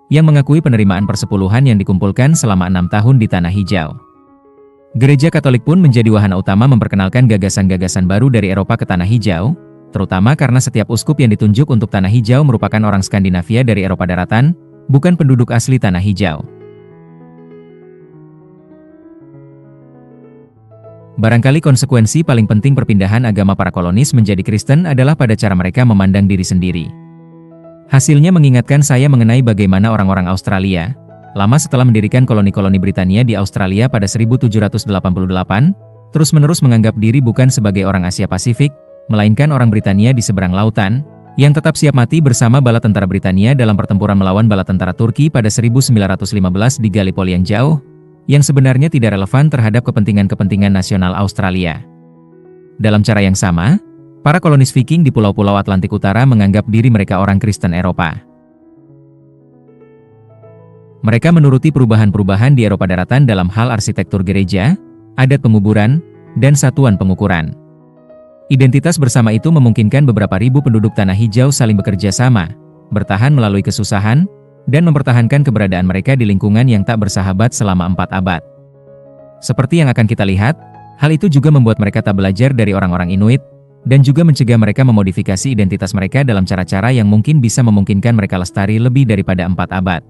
S1: yang mengakui penerimaan persepuluhan yang dikumpulkan selama 6 tahun di Tanah Hijau. Gereja Katolik pun menjadi wahana utama memperkenalkan gagasan-gagasan baru dari Eropa ke Tanah Hijau, terutama karena setiap uskup yang ditunjuk untuk Tanah Hijau merupakan orang Skandinavia dari Eropa daratan, bukan penduduk asli Tanah Hijau. Barangkali konsekuensi paling penting perpindahan agama para kolonis menjadi Kristen adalah pada cara mereka memandang diri sendiri. Hasilnya mengingatkan saya mengenai bagaimana orang-orang Australia, lama setelah mendirikan koloni-koloni Britania di Australia pada 1788, terus-menerus menganggap diri bukan sebagai orang Asia Pasifik, melainkan orang Britania di seberang lautan, yang tetap siap mati bersama bala tentara Britania dalam pertempuran melawan bala tentara Turki pada 1915 di Gallipoli yang jauh, yang sebenarnya tidak relevan terhadap kepentingan-kepentingan nasional Australia. Dalam cara yang sama, para kolonis Viking di pulau-pulau Atlantik Utara menganggap diri mereka orang Kristen Eropa. Mereka menuruti perubahan-perubahan di Eropa daratan dalam hal arsitektur gereja, adat penguburan, dan satuan pengukuran. Identitas bersama itu memungkinkan beberapa ribu penduduk Tanah Hijau saling bekerja sama, bertahan melalui kesusahan, dan mempertahankan keberadaan mereka di lingkungan yang tak bersahabat selama 4 abad. Seperti yang akan kita lihat, hal itu juga membuat mereka tak belajar dari orang-orang Inuit, dan juga mencegah mereka memodifikasi identitas mereka dalam cara-cara yang mungkin bisa memungkinkan mereka lestari lebih daripada 4 abad.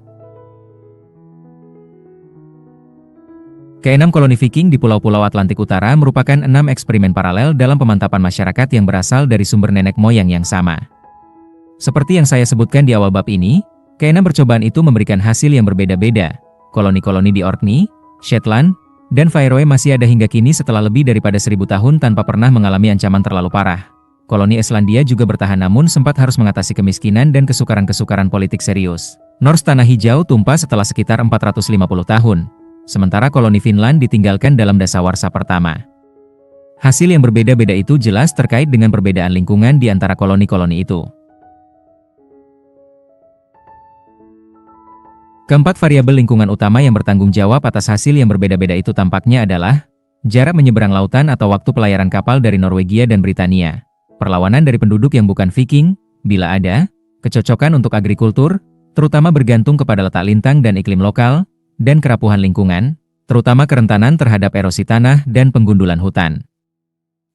S1: Keenam koloni Viking di pulau-pulau Atlantik Utara merupakan 6 eksperimen paralel dalam pemantapan masyarakat yang berasal dari sumber nenek moyang yang sama. Seperti yang saya sebutkan di awal bab ini, keenam percobaan itu memberikan hasil yang berbeda-beda. Koloni-koloni di Orkney, Shetland, dan Faroe masih ada hingga kini setelah lebih daripada 1000 tahun tanpa pernah mengalami ancaman terlalu parah. Koloni Islandia juga bertahan namun sempat harus mengatasi kemiskinan dan kesukaran-kesukaran politik serius. Norse Tanah Hijau tumpah setelah sekitar 450 tahun. Sementara koloni Finland ditinggalkan dalam dasawarsa pertama. Hasil yang berbeda-beda itu jelas terkait dengan perbedaan lingkungan di antara koloni-koloni itu. Keempat variabel lingkungan utama yang bertanggung jawab atas hasil yang berbeda-beda itu tampaknya adalah jarak menyeberang lautan atau waktu pelayaran kapal dari Norwegia dan Britania, perlawanan dari penduduk yang bukan Viking, bila ada, kecocokan untuk agrikultur, terutama bergantung kepada letak lintang dan iklim lokal, dan kerapuhan lingkungan, terutama kerentanan terhadap erosi tanah dan penggundulan hutan.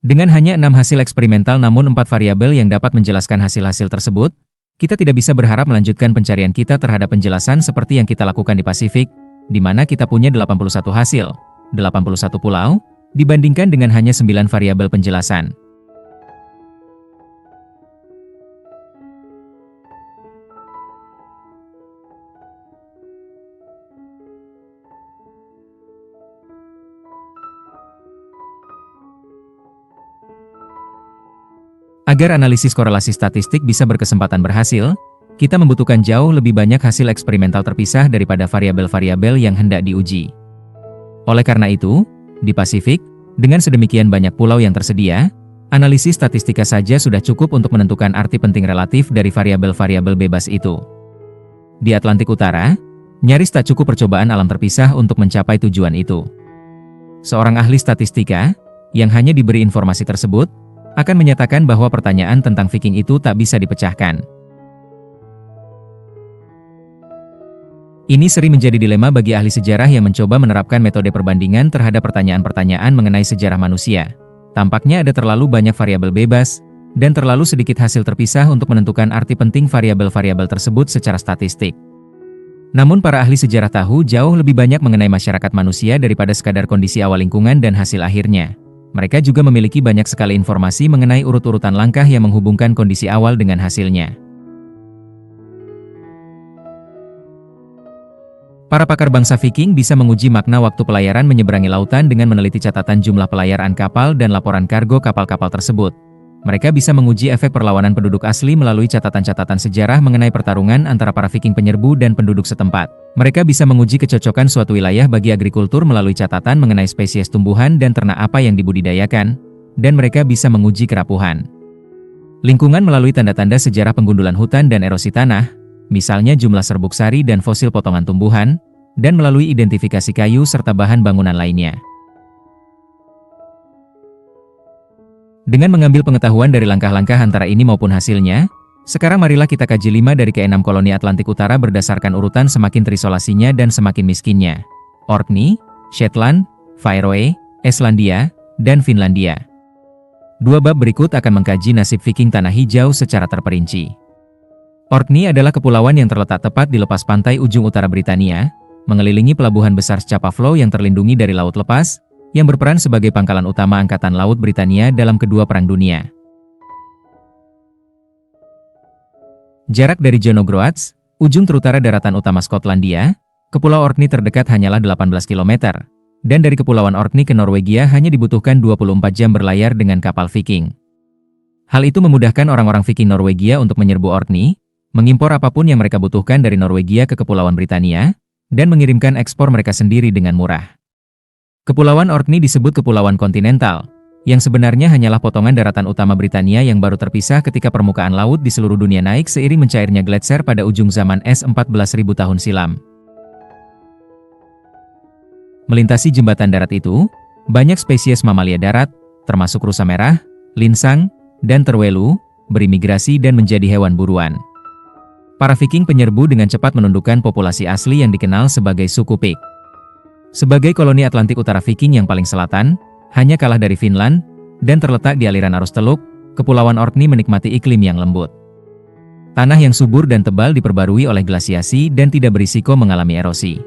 S1: Dengan hanya 6 hasil eksperimental namun 4 variabel yang dapat menjelaskan hasil-hasil tersebut, kita tidak bisa berharap melanjutkan pencarian kita terhadap penjelasan seperti yang kita lakukan di Pasifik, di mana kita punya 81 hasil, 81 pulau, dibandingkan dengan hanya 9 variabel penjelasan. Agar analisis korelasi statistik bisa berkesempatan berhasil, kita membutuhkan jauh lebih banyak hasil eksperimental terpisah daripada variabel-variabel yang hendak diuji. Oleh karena itu, di Pasifik, dengan sedemikian banyak pulau yang tersedia, analisis statistika saja sudah cukup untuk menentukan arti penting relatif dari variabel-variabel bebas itu. Di Atlantik Utara, nyaris tak cukup percobaan alam terpisah untuk mencapai tujuan itu. Seorang ahli statistika, yang hanya diberi informasi tersebut, akan menyatakan bahwa pertanyaan tentang Viking itu tak bisa dipecahkan. Ini sering menjadi dilema bagi ahli sejarah yang mencoba menerapkan metode perbandingan terhadap pertanyaan-pertanyaan mengenai sejarah manusia. Tampaknya ada terlalu banyak variabel bebas, dan terlalu sedikit hasil terpisah untuk menentukan arti penting variabel-variabel tersebut secara statistik. Namun para ahli sejarah tahu jauh lebih banyak mengenai masyarakat manusia daripada sekadar kondisi awal lingkungan dan hasil akhirnya. Mereka juga memiliki banyak sekali informasi mengenai urut-urutan langkah yang menghubungkan kondisi awal dengan hasilnya. Para pakar bangsa Viking bisa menguji makna waktu pelayaran menyeberangi lautan dengan meneliti catatan jumlah pelayaran kapal dan laporan kargo kapal-kapal tersebut. Mereka bisa menguji efek perlawanan penduduk asli melalui catatan-catatan sejarah mengenai pertarungan antara para Viking penyerbu dan penduduk setempat. Mereka bisa menguji kecocokan suatu wilayah bagi agrikultur melalui catatan mengenai spesies tumbuhan dan ternak apa yang dibudidayakan, dan mereka bisa menguji kerapuhan lingkungan melalui tanda-tanda sejarah penggundulan hutan dan erosi tanah, misalnya jumlah serbuk sari dan fosil potongan tumbuhan, dan melalui identifikasi kayu serta bahan bangunan lainnya. Dengan mengambil pengetahuan dari langkah-langkah antara ini maupun hasilnya, sekarang marilah kita kaji 5 dari ke-6 koloni Atlantik Utara berdasarkan urutan semakin terisolasinya dan semakin miskinnya. Orkney, Shetland, Faroe, Islandia, dan Finlandia. 2 bab berikut akan mengkaji nasib Viking Tanah Hijau secara terperinci. Orkney adalah kepulauan yang terletak tepat di lepas pantai ujung utara Britania, mengelilingi pelabuhan besar Scapa Flow yang terlindungi dari laut lepas, yang berperan sebagai pangkalan utama Angkatan Laut Britania dalam kedua Perang Dunia. Jarak dari John O'Groats, ujung terutara daratan utama Skotlandia, ke Pulau Orkney terdekat hanyalah 18 km, dan dari Kepulauan Orkney ke Norwegia hanya dibutuhkan 24 jam berlayar dengan kapal Viking. Hal itu memudahkan orang-orang Viking Norwegia untuk menyerbu Orkney, mengimpor apapun yang mereka butuhkan dari Norwegia ke Kepulauan Britania, dan mengirimkan ekspor mereka sendiri dengan murah. Kepulauan Orkney disebut Kepulauan Kontinental, yang sebenarnya hanyalah potongan daratan utama Britania yang baru terpisah ketika permukaan laut di seluruh dunia naik seiring mencairnya gletser pada ujung zaman es 14.000 tahun silam. Melintasi jembatan darat itu, banyak spesies mamalia darat, termasuk rusa merah, linsang, dan terwelu, berimigrasi dan menjadi hewan buruan. Para Viking penyerbu dengan cepat menundukkan populasi asli yang dikenal sebagai suku Pik. Sebagai koloni Atlantik Utara Viking yang paling selatan, hanya kalah dari Finland, dan terletak di aliran arus Teluk, Kepulauan Orkney menikmati iklim yang lembut. Tanah yang subur dan tebal diperbarui oleh glasiasi dan tidak berisiko mengalami erosi.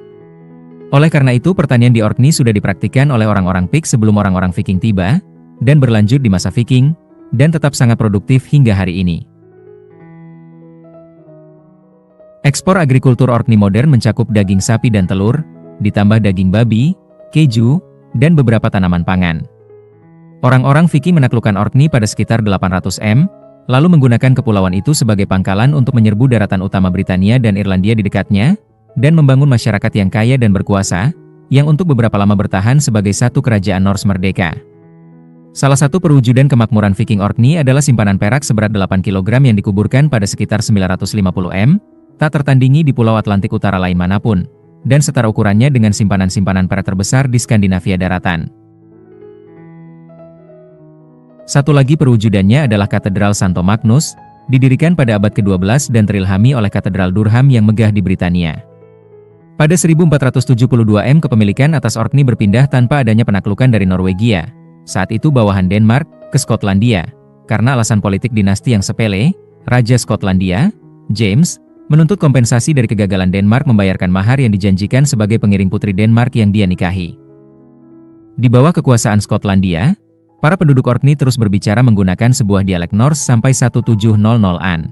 S1: Oleh karena itu pertanian di Orkney sudah dipraktikkan oleh orang-orang Pik sebelum orang-orang Viking tiba, dan berlanjut di masa Viking, dan tetap sangat produktif hingga hari ini. Ekspor agrikultur Orkney modern mencakup daging sapi dan telur, ditambah daging babi, keju, dan beberapa tanaman pangan. Orang-orang Viking menaklukkan Orkney pada sekitar 800 m, lalu menggunakan kepulauan itu sebagai pangkalan untuk menyerbu daratan utama Britania dan Irlandia di dekatnya, dan membangun masyarakat yang kaya dan berkuasa, yang untuk beberapa lama bertahan sebagai satu kerajaan Norse merdeka. Salah satu perwujudan kemakmuran Viking Orkney adalah simpanan perak seberat 8 kg yang dikuburkan pada sekitar 950 m, tak tertandingi di Pulau Atlantik Utara lain manapun, dan setara ukurannya dengan simpanan-simpanan perak terbesar di Skandinavia daratan. Satu lagi perwujudannya adalah Katedral Santo Magnus, didirikan pada abad ke-12 dan terilhami oleh Katedral Durham yang megah di Britania. Pada 1472 m kepemilikan atas Orkney berpindah tanpa adanya penaklukan dari Norwegia, saat itu bawahan Denmark, ke Skotlandia, karena alasan politik dinasti yang sepele. Raja Skotlandia, James, menuntut kompensasi dari kegagalan Denmark membayarkan mahar yang dijanjikan sebagai pengiring putri Denmark yang dia nikahi. Di bawah kekuasaan Skotlandia, para penduduk Orkney terus berbicara menggunakan sebuah dialek Norse sampai 1700-an.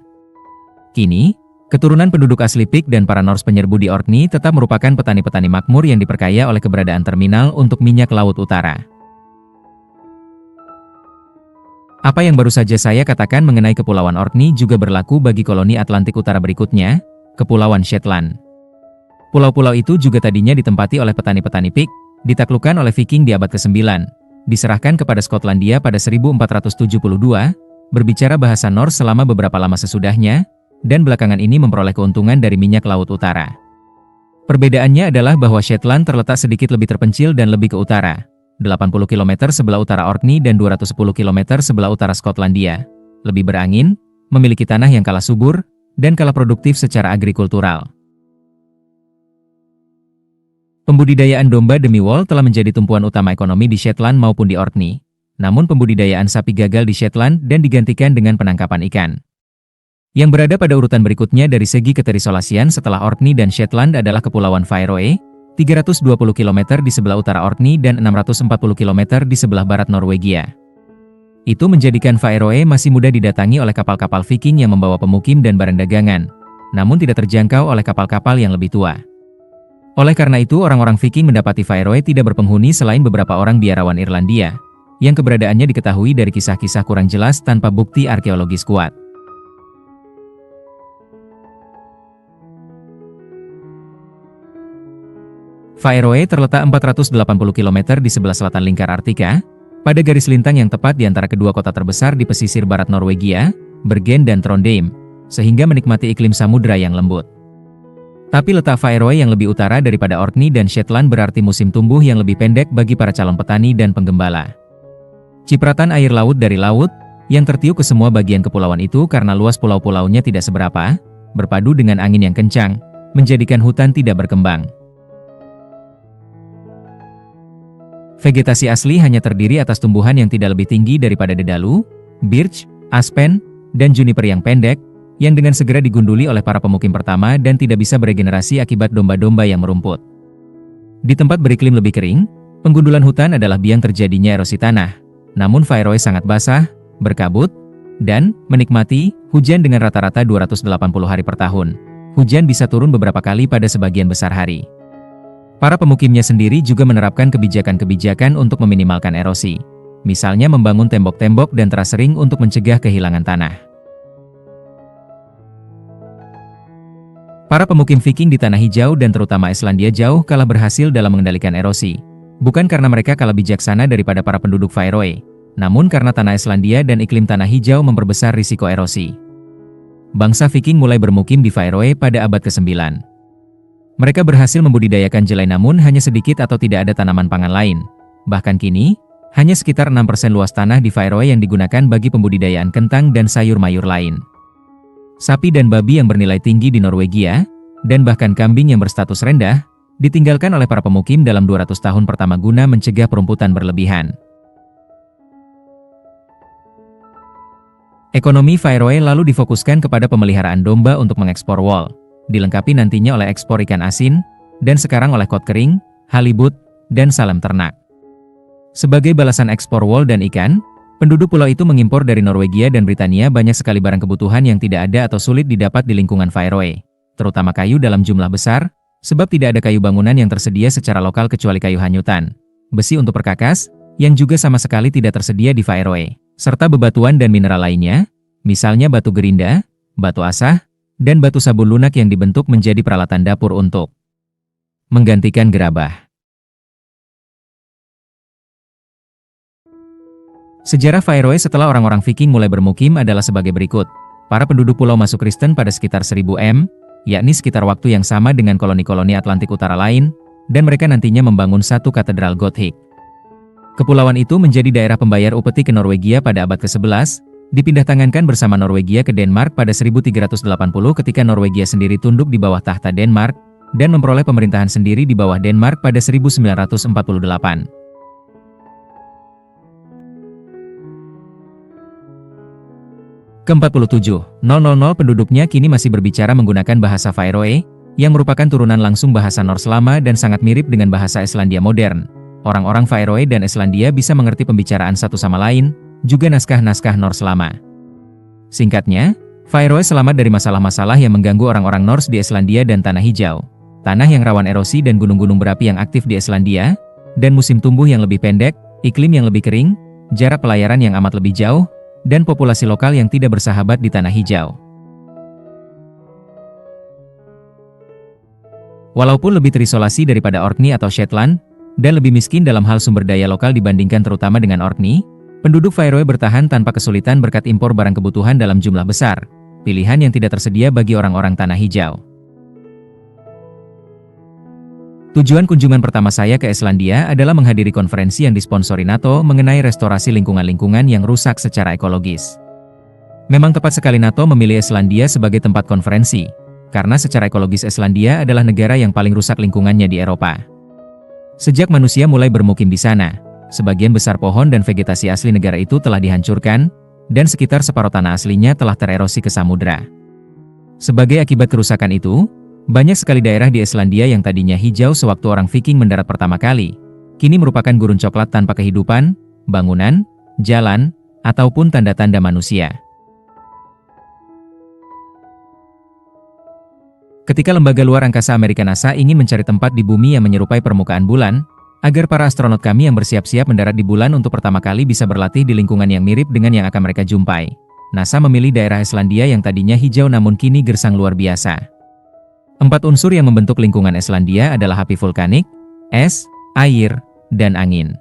S1: Kini, keturunan penduduk asli Pik dan para Norse penyerbu di Orkney tetap merupakan petani-petani makmur yang diperkaya oleh keberadaan terminal untuk minyak laut utara. Apa yang baru saja saya katakan mengenai Kepulauan Orkney juga berlaku bagi koloni Atlantik Utara berikutnya, Kepulauan Shetland. Pulau-pulau itu juga tadinya ditempati oleh petani-petani Pik, ditaklukkan oleh Viking di abad ke-9, diserahkan kepada Skotlandia pada 1472, berbicara bahasa Norse selama beberapa lama sesudahnya, dan belakangan ini memperoleh keuntungan dari minyak laut utara. Perbedaannya adalah bahwa Shetland terletak sedikit lebih terpencil dan lebih ke utara. 80 km sebelah utara Orkney dan 210 km sebelah utara Skotlandia, lebih berangin, memiliki tanah yang kalah subur, dan kalah produktif secara agrikultural. Pembudidayaan domba demi wool telah menjadi tumpuan utama ekonomi di Shetland maupun di Orkney, namun pembudidayaan sapi gagal di Shetland dan digantikan dengan penangkapan ikan. Yang berada pada urutan berikutnya dari segi keterisolasian setelah Orkney dan Shetland adalah Kepulauan Faroe, 320 km di sebelah utara Orkney dan 640 km di sebelah barat Norwegia. Itu menjadikan Faroe masih mudah didatangi oleh kapal-kapal Viking yang membawa pemukim dan barang dagangan, namun tidak terjangkau oleh kapal-kapal yang lebih tua. Oleh karena itu orang-orang Viking mendapati Faroe tidak berpenghuni selain beberapa orang biarawan Irlandia, yang keberadaannya diketahui dari kisah-kisah kurang jelas tanpa bukti arkeologis kuat. Faroe terletak 480 km di sebelah selatan lingkar Arktika, pada garis lintang yang tepat di antara kedua kota terbesar di pesisir barat Norwegia, Bergen dan Trondheim, sehingga menikmati iklim samudra yang lembut. Tapi letak Faroe yang lebih utara daripada Orkney dan Shetland berarti musim tumbuh yang lebih pendek bagi para calon petani dan penggembala. Cipratan air laut dari laut, yang tertiup ke semua bagian kepulauan itu karena luas pulau-pulaunya tidak seberapa, berpadu dengan angin yang kencang, menjadikan hutan tidak berkembang. Vegetasi asli hanya terdiri atas tumbuhan yang tidak lebih tinggi daripada dedalu, birch, aspen, dan juniper yang pendek, yang dengan segera digunduli oleh para pemukim pertama dan tidak bisa beregenerasi akibat domba-domba yang merumput. Di tempat beriklim lebih kering, penggundulan hutan adalah biang terjadinya erosi tanah, namun Faroe sangat basah, berkabut, dan menikmati hujan dengan rata-rata 280 hari per tahun. Hujan bisa turun beberapa kali pada sebagian besar hari. Para pemukimnya sendiri juga menerapkan kebijakan-kebijakan untuk meminimalkan erosi. misalnya membangun tembok-tembok dan terasering untuk mencegah kehilangan tanah. Para pemukim Viking di Tanah Hijau dan terutama Islandia jauh kalah berhasil dalam mengendalikan erosi. Bukan karena mereka kalah bijaksana daripada para penduduk Faroe, namun karena tanah Islandia dan iklim Tanah Hijau memperbesar risiko erosi. Bangsa Viking mulai bermukim di Faroe pada abad ke-9. Mereka berhasil membudidayakan jelai namun hanya sedikit atau tidak ada tanaman pangan lain. Bahkan kini, hanya sekitar 6% luas tanah di Faroe yang digunakan bagi pembudidayaan kentang dan sayur mayur lain. Sapi dan babi yang bernilai tinggi di Norwegia, dan bahkan kambing yang berstatus rendah, ditinggalkan oleh para pemukim dalam 200 tahun pertama guna mencegah perumputan berlebihan. Ekonomi Faroe lalu difokuskan kepada pemeliharaan domba untuk mengekspor wol, dilengkapi nantinya oleh ekspor ikan asin, dan sekarang oleh kod kering, halibut, dan salam ternak. Sebagai balasan ekspor wol dan ikan, penduduk pulau itu mengimpor dari Norwegia dan Britania banyak sekali barang kebutuhan yang tidak ada atau sulit didapat di lingkungan Faroe, terutama kayu dalam jumlah besar, sebab tidak ada kayu bangunan yang tersedia secara lokal kecuali kayu hanyutan, besi untuk perkakas, yang juga sama sekali tidak tersedia di Faroe, serta bebatuan dan mineral lainnya, misalnya batu gerinda, batu asah, dan batu sabun lunak yang dibentuk menjadi peralatan dapur untuk menggantikan gerabah. Sejarah Faroe setelah orang-orang Viking mulai bermukim adalah sebagai berikut. Para penduduk pulau masuk Kristen pada sekitar 1000 m, yakni sekitar waktu yang sama dengan koloni-koloni Atlantik Utara lain, dan mereka nantinya membangun satu katedral Gotik. Kepulauan itu menjadi daerah pembayar upeti ke Norwegia pada abad ke-11, dipindah tangankan bersama Norwegia ke Denmark pada 1380 ketika Norwegia sendiri tunduk di bawah tahta Denmark, dan memperoleh pemerintahan sendiri di bawah Denmark pada 1948. Ke-47, penduduknya kini masih berbicara menggunakan bahasa Faroe, yang merupakan turunan langsung bahasa Norse lama dan sangat mirip dengan bahasa Islandia modern. Orang-orang Faroe dan Islandia bisa mengerti pembicaraan satu sama lain, juga naskah-naskah Norse lama. Singkatnya, Faroe selamat dari masalah-masalah yang mengganggu orang-orang Norse di Islandia dan Tanah Hijau, tanah yang rawan erosi dan gunung-gunung berapi yang aktif di Islandia, dan musim tumbuh yang lebih pendek, iklim yang lebih kering, jarak pelayaran yang amat lebih jauh, dan populasi lokal yang tidak bersahabat di Tanah Hijau. Walaupun lebih terisolasi daripada Orkney atau Shetland, dan lebih miskin dalam hal sumber daya lokal dibandingkan terutama dengan Orkney, penduduk Faroe bertahan tanpa kesulitan berkat impor barang kebutuhan dalam jumlah besar, pilihan yang tidak tersedia bagi orang-orang Tanah Hijau. Tujuan kunjungan pertama saya ke Islandia adalah menghadiri konferensi yang disponsori NATO mengenai restorasi lingkungan-lingkungan yang rusak secara ekologis. Memang tepat sekali NATO memilih Islandia sebagai tempat konferensi, karena secara ekologis Islandia adalah negara yang paling rusak lingkungannya di Eropa. Sejak manusia mulai bermukim di sana, sebagian besar pohon dan vegetasi asli negara itu telah dihancurkan, dan sekitar separuh tanah aslinya telah tererosi ke samudra. Sebagai akibat kerusakan itu, banyak sekali daerah di Islandia yang tadinya hijau sewaktu orang Viking mendarat pertama kali, kini merupakan gurun coklat tanpa kehidupan, bangunan, jalan, ataupun tanda-tanda manusia. Ketika lembaga luar angkasa Amerika NASA ingin mencari tempat di bumi yang menyerupai permukaan bulan, agar para astronot kami yang bersiap-siap mendarat di bulan untuk pertama kali bisa berlatih di lingkungan yang mirip dengan yang akan mereka jumpai, NASA memilih daerah Islandia yang tadinya hijau namun kini gersang luar biasa. 4 unsur yang membentuk lingkungan Islandia adalah api vulkanik, es, air, dan angin.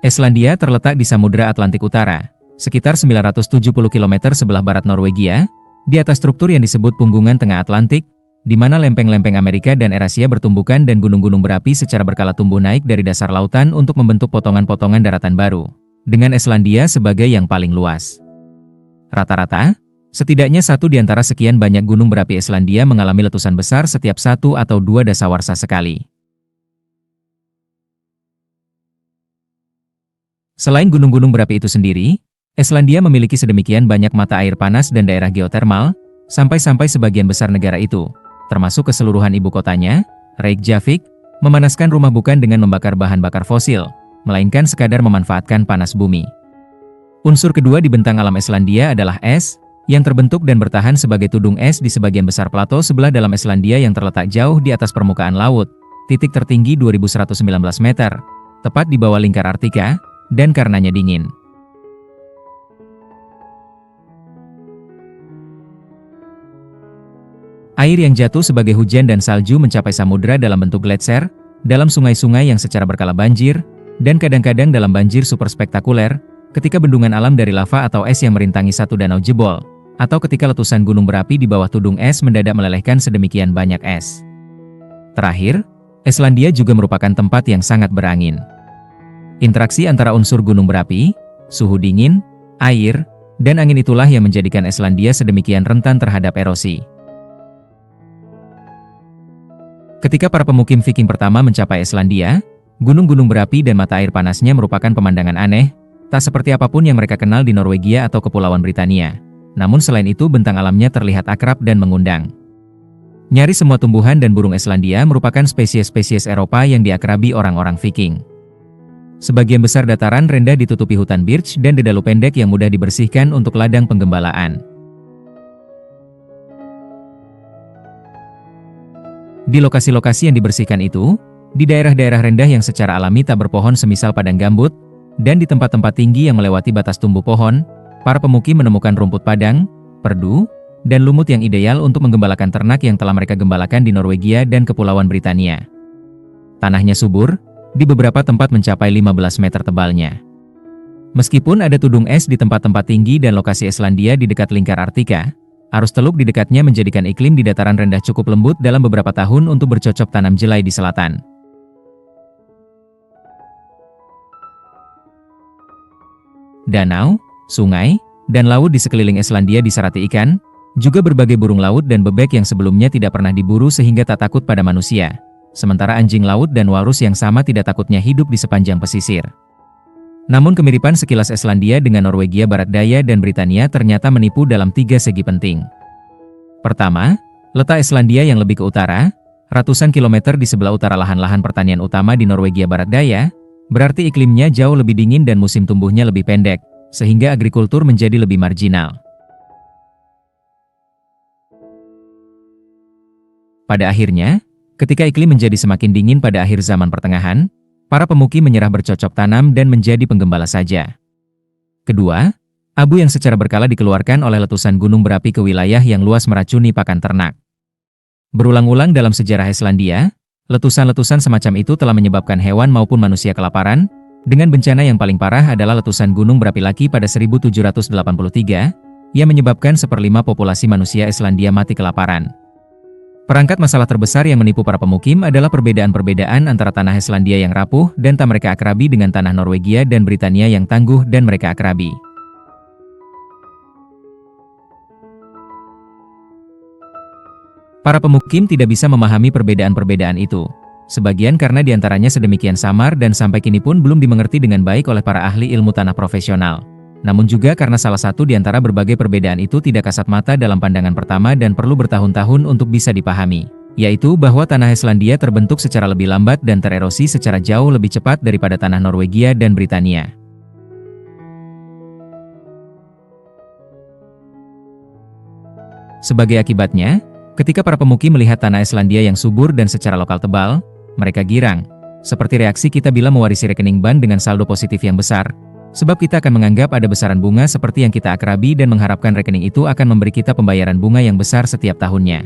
S1: Islandia terletak di Samudra Atlantik Utara, sekitar 970 km sebelah barat Norwegia, di atas struktur yang disebut Punggungan Tengah Atlantik, di mana lempeng-lempeng Amerika dan Eurasia bertumbukan dan gunung-gunung berapi secara berkala tumbuh naik dari dasar lautan untuk membentuk potongan-potongan daratan baru, dengan Islandia sebagai yang paling luas. Rata-rata, setidaknya satu di antara sekian banyak gunung berapi Islandia mengalami letusan besar setiap 1 atau 2 dasawarsa sekali. Selain gunung-gunung berapi itu sendiri, Islandia memiliki sedemikian banyak mata air panas dan daerah geotermal, sampai-sampai sebagian besar negara itu, termasuk keseluruhan ibu kotanya, Reykjavik, memanaskan rumah bukan dengan membakar bahan bakar fosil, melainkan sekadar memanfaatkan panas bumi. Unsur kedua di bentang alam Islandia adalah es, yang terbentuk dan bertahan sebagai tudung es di sebagian besar plato sebelah dalam Islandia yang terletak jauh di atas permukaan laut, titik tertinggi 2119 meter, tepat di bawah lingkar Arktika, dan karenanya dingin. Air yang jatuh sebagai hujan dan salju mencapai samudra dalam bentuk gletser, dalam sungai-sungai yang secara berkala banjir, dan kadang-kadang dalam banjir super spektakuler, ketika bendungan alam dari lava atau es yang merintangi satu danau jebol, atau ketika letusan gunung berapi di bawah tudung es mendadak melelehkan sedemikian banyak es. Terakhir, Islandia juga merupakan tempat yang sangat berangin. Interaksi antara unsur gunung berapi, suhu dingin, air, dan angin itulah yang menjadikan Islandia sedemikian rentan terhadap erosi. Ketika para pemukim Viking pertama mencapai Islandia, gunung-gunung berapi dan mata air panasnya merupakan pemandangan aneh, tak seperti apapun yang mereka kenal di Norwegia atau Kepulauan Britania. Namun selain itu bentang alamnya terlihat akrab dan mengundang. Nyaris semua tumbuhan dan burung Islandia merupakan spesies-spesies Eropa yang diakrabi orang-orang Viking. Sebagian besar dataran rendah ditutupi hutan birch dan dedalu pendek yang mudah dibersihkan untuk ladang penggembalaan. Di lokasi-lokasi yang dibersihkan itu, di daerah-daerah rendah yang secara alami tak berpohon semisal padang gambut, dan di tempat-tempat tinggi yang melewati batas tumbuh pohon, para pemukim menemukan rumput padang, perdu, dan lumut yang ideal untuk menggembalakan ternak yang telah mereka gembalakan di Norwegia dan Kepulauan Britania. Tanahnya subur, di beberapa tempat mencapai 15 meter tebalnya. Meskipun ada tudung es di tempat-tempat tinggi dan lokasi Islandia di dekat lingkar Arktika, arus teluk di dekatnya menjadikan iklim di dataran rendah cukup lembut dalam beberapa tahun untuk bercocok tanam jelai di selatan. Danau, sungai, dan laut di sekeliling Islandia disarati ikan, juga berbagai burung laut dan bebek yang sebelumnya tidak pernah diburu sehingga tak takut pada manusia. Sementara anjing laut dan walrus yang sama tidak takutnya hidup di sepanjang pesisir. Namun kemiripan sekilas Islandia dengan Norwegia Barat Daya dan Britania ternyata menipu dalam 3 segi penting. Pertama, letak Islandia yang lebih ke utara, ratusan kilometer di sebelah utara lahan-lahan pertanian utama di Norwegia Barat Daya, berarti iklimnya jauh lebih dingin dan musim tumbuhnya lebih pendek, sehingga agrikultur menjadi lebih marginal. Pada akhirnya, ketika iklim menjadi semakin dingin pada akhir zaman pertengahan, para pemukim menyerah bercocok tanam dan menjadi penggembala saja. Kedua, abu yang secara berkala dikeluarkan oleh letusan gunung berapi ke wilayah yang luas meracuni pakan ternak. Berulang-ulang dalam sejarah Islandia, letusan-letusan semacam itu telah menyebabkan hewan maupun manusia kelaparan, dengan bencana yang paling parah adalah letusan gunung berapi Laki pada 1783, yang menyebabkan 1/5 populasi manusia Islandia mati kelaparan. Perangkat masalah terbesar yang menipu para pemukim adalah perbedaan-perbedaan antara tanah Islandia yang rapuh dan tak mereka akrabi dengan tanah Norwegia dan Britania yang tangguh dan mereka akrabi. Para pemukim tidak bisa memahami perbedaan-perbedaan itu. Sebagian karena diantaranya sedemikian samar dan sampai kini pun belum dimengerti dengan baik oleh para ahli ilmu tanah profesional. Namun juga karena salah satu di antara berbagai perbedaan itu tidak kasat mata dalam pandangan pertama dan perlu bertahun-tahun untuk bisa dipahami, yaitu bahwa tanah Islandia terbentuk secara lebih lambat dan tererosi secara jauh lebih cepat daripada tanah Norwegia dan Britania. Sebagai akibatnya, ketika para pemukim melihat tanah Islandia yang subur dan secara lokal tebal, mereka girang, seperti reaksi kita bila mewarisi rekening bank dengan saldo positif yang besar. Sebab kita akan menganggap ada besaran bunga seperti yang kita akrabi dan mengharapkan rekening itu akan memberi kita pembayaran bunga yang besar setiap tahunnya.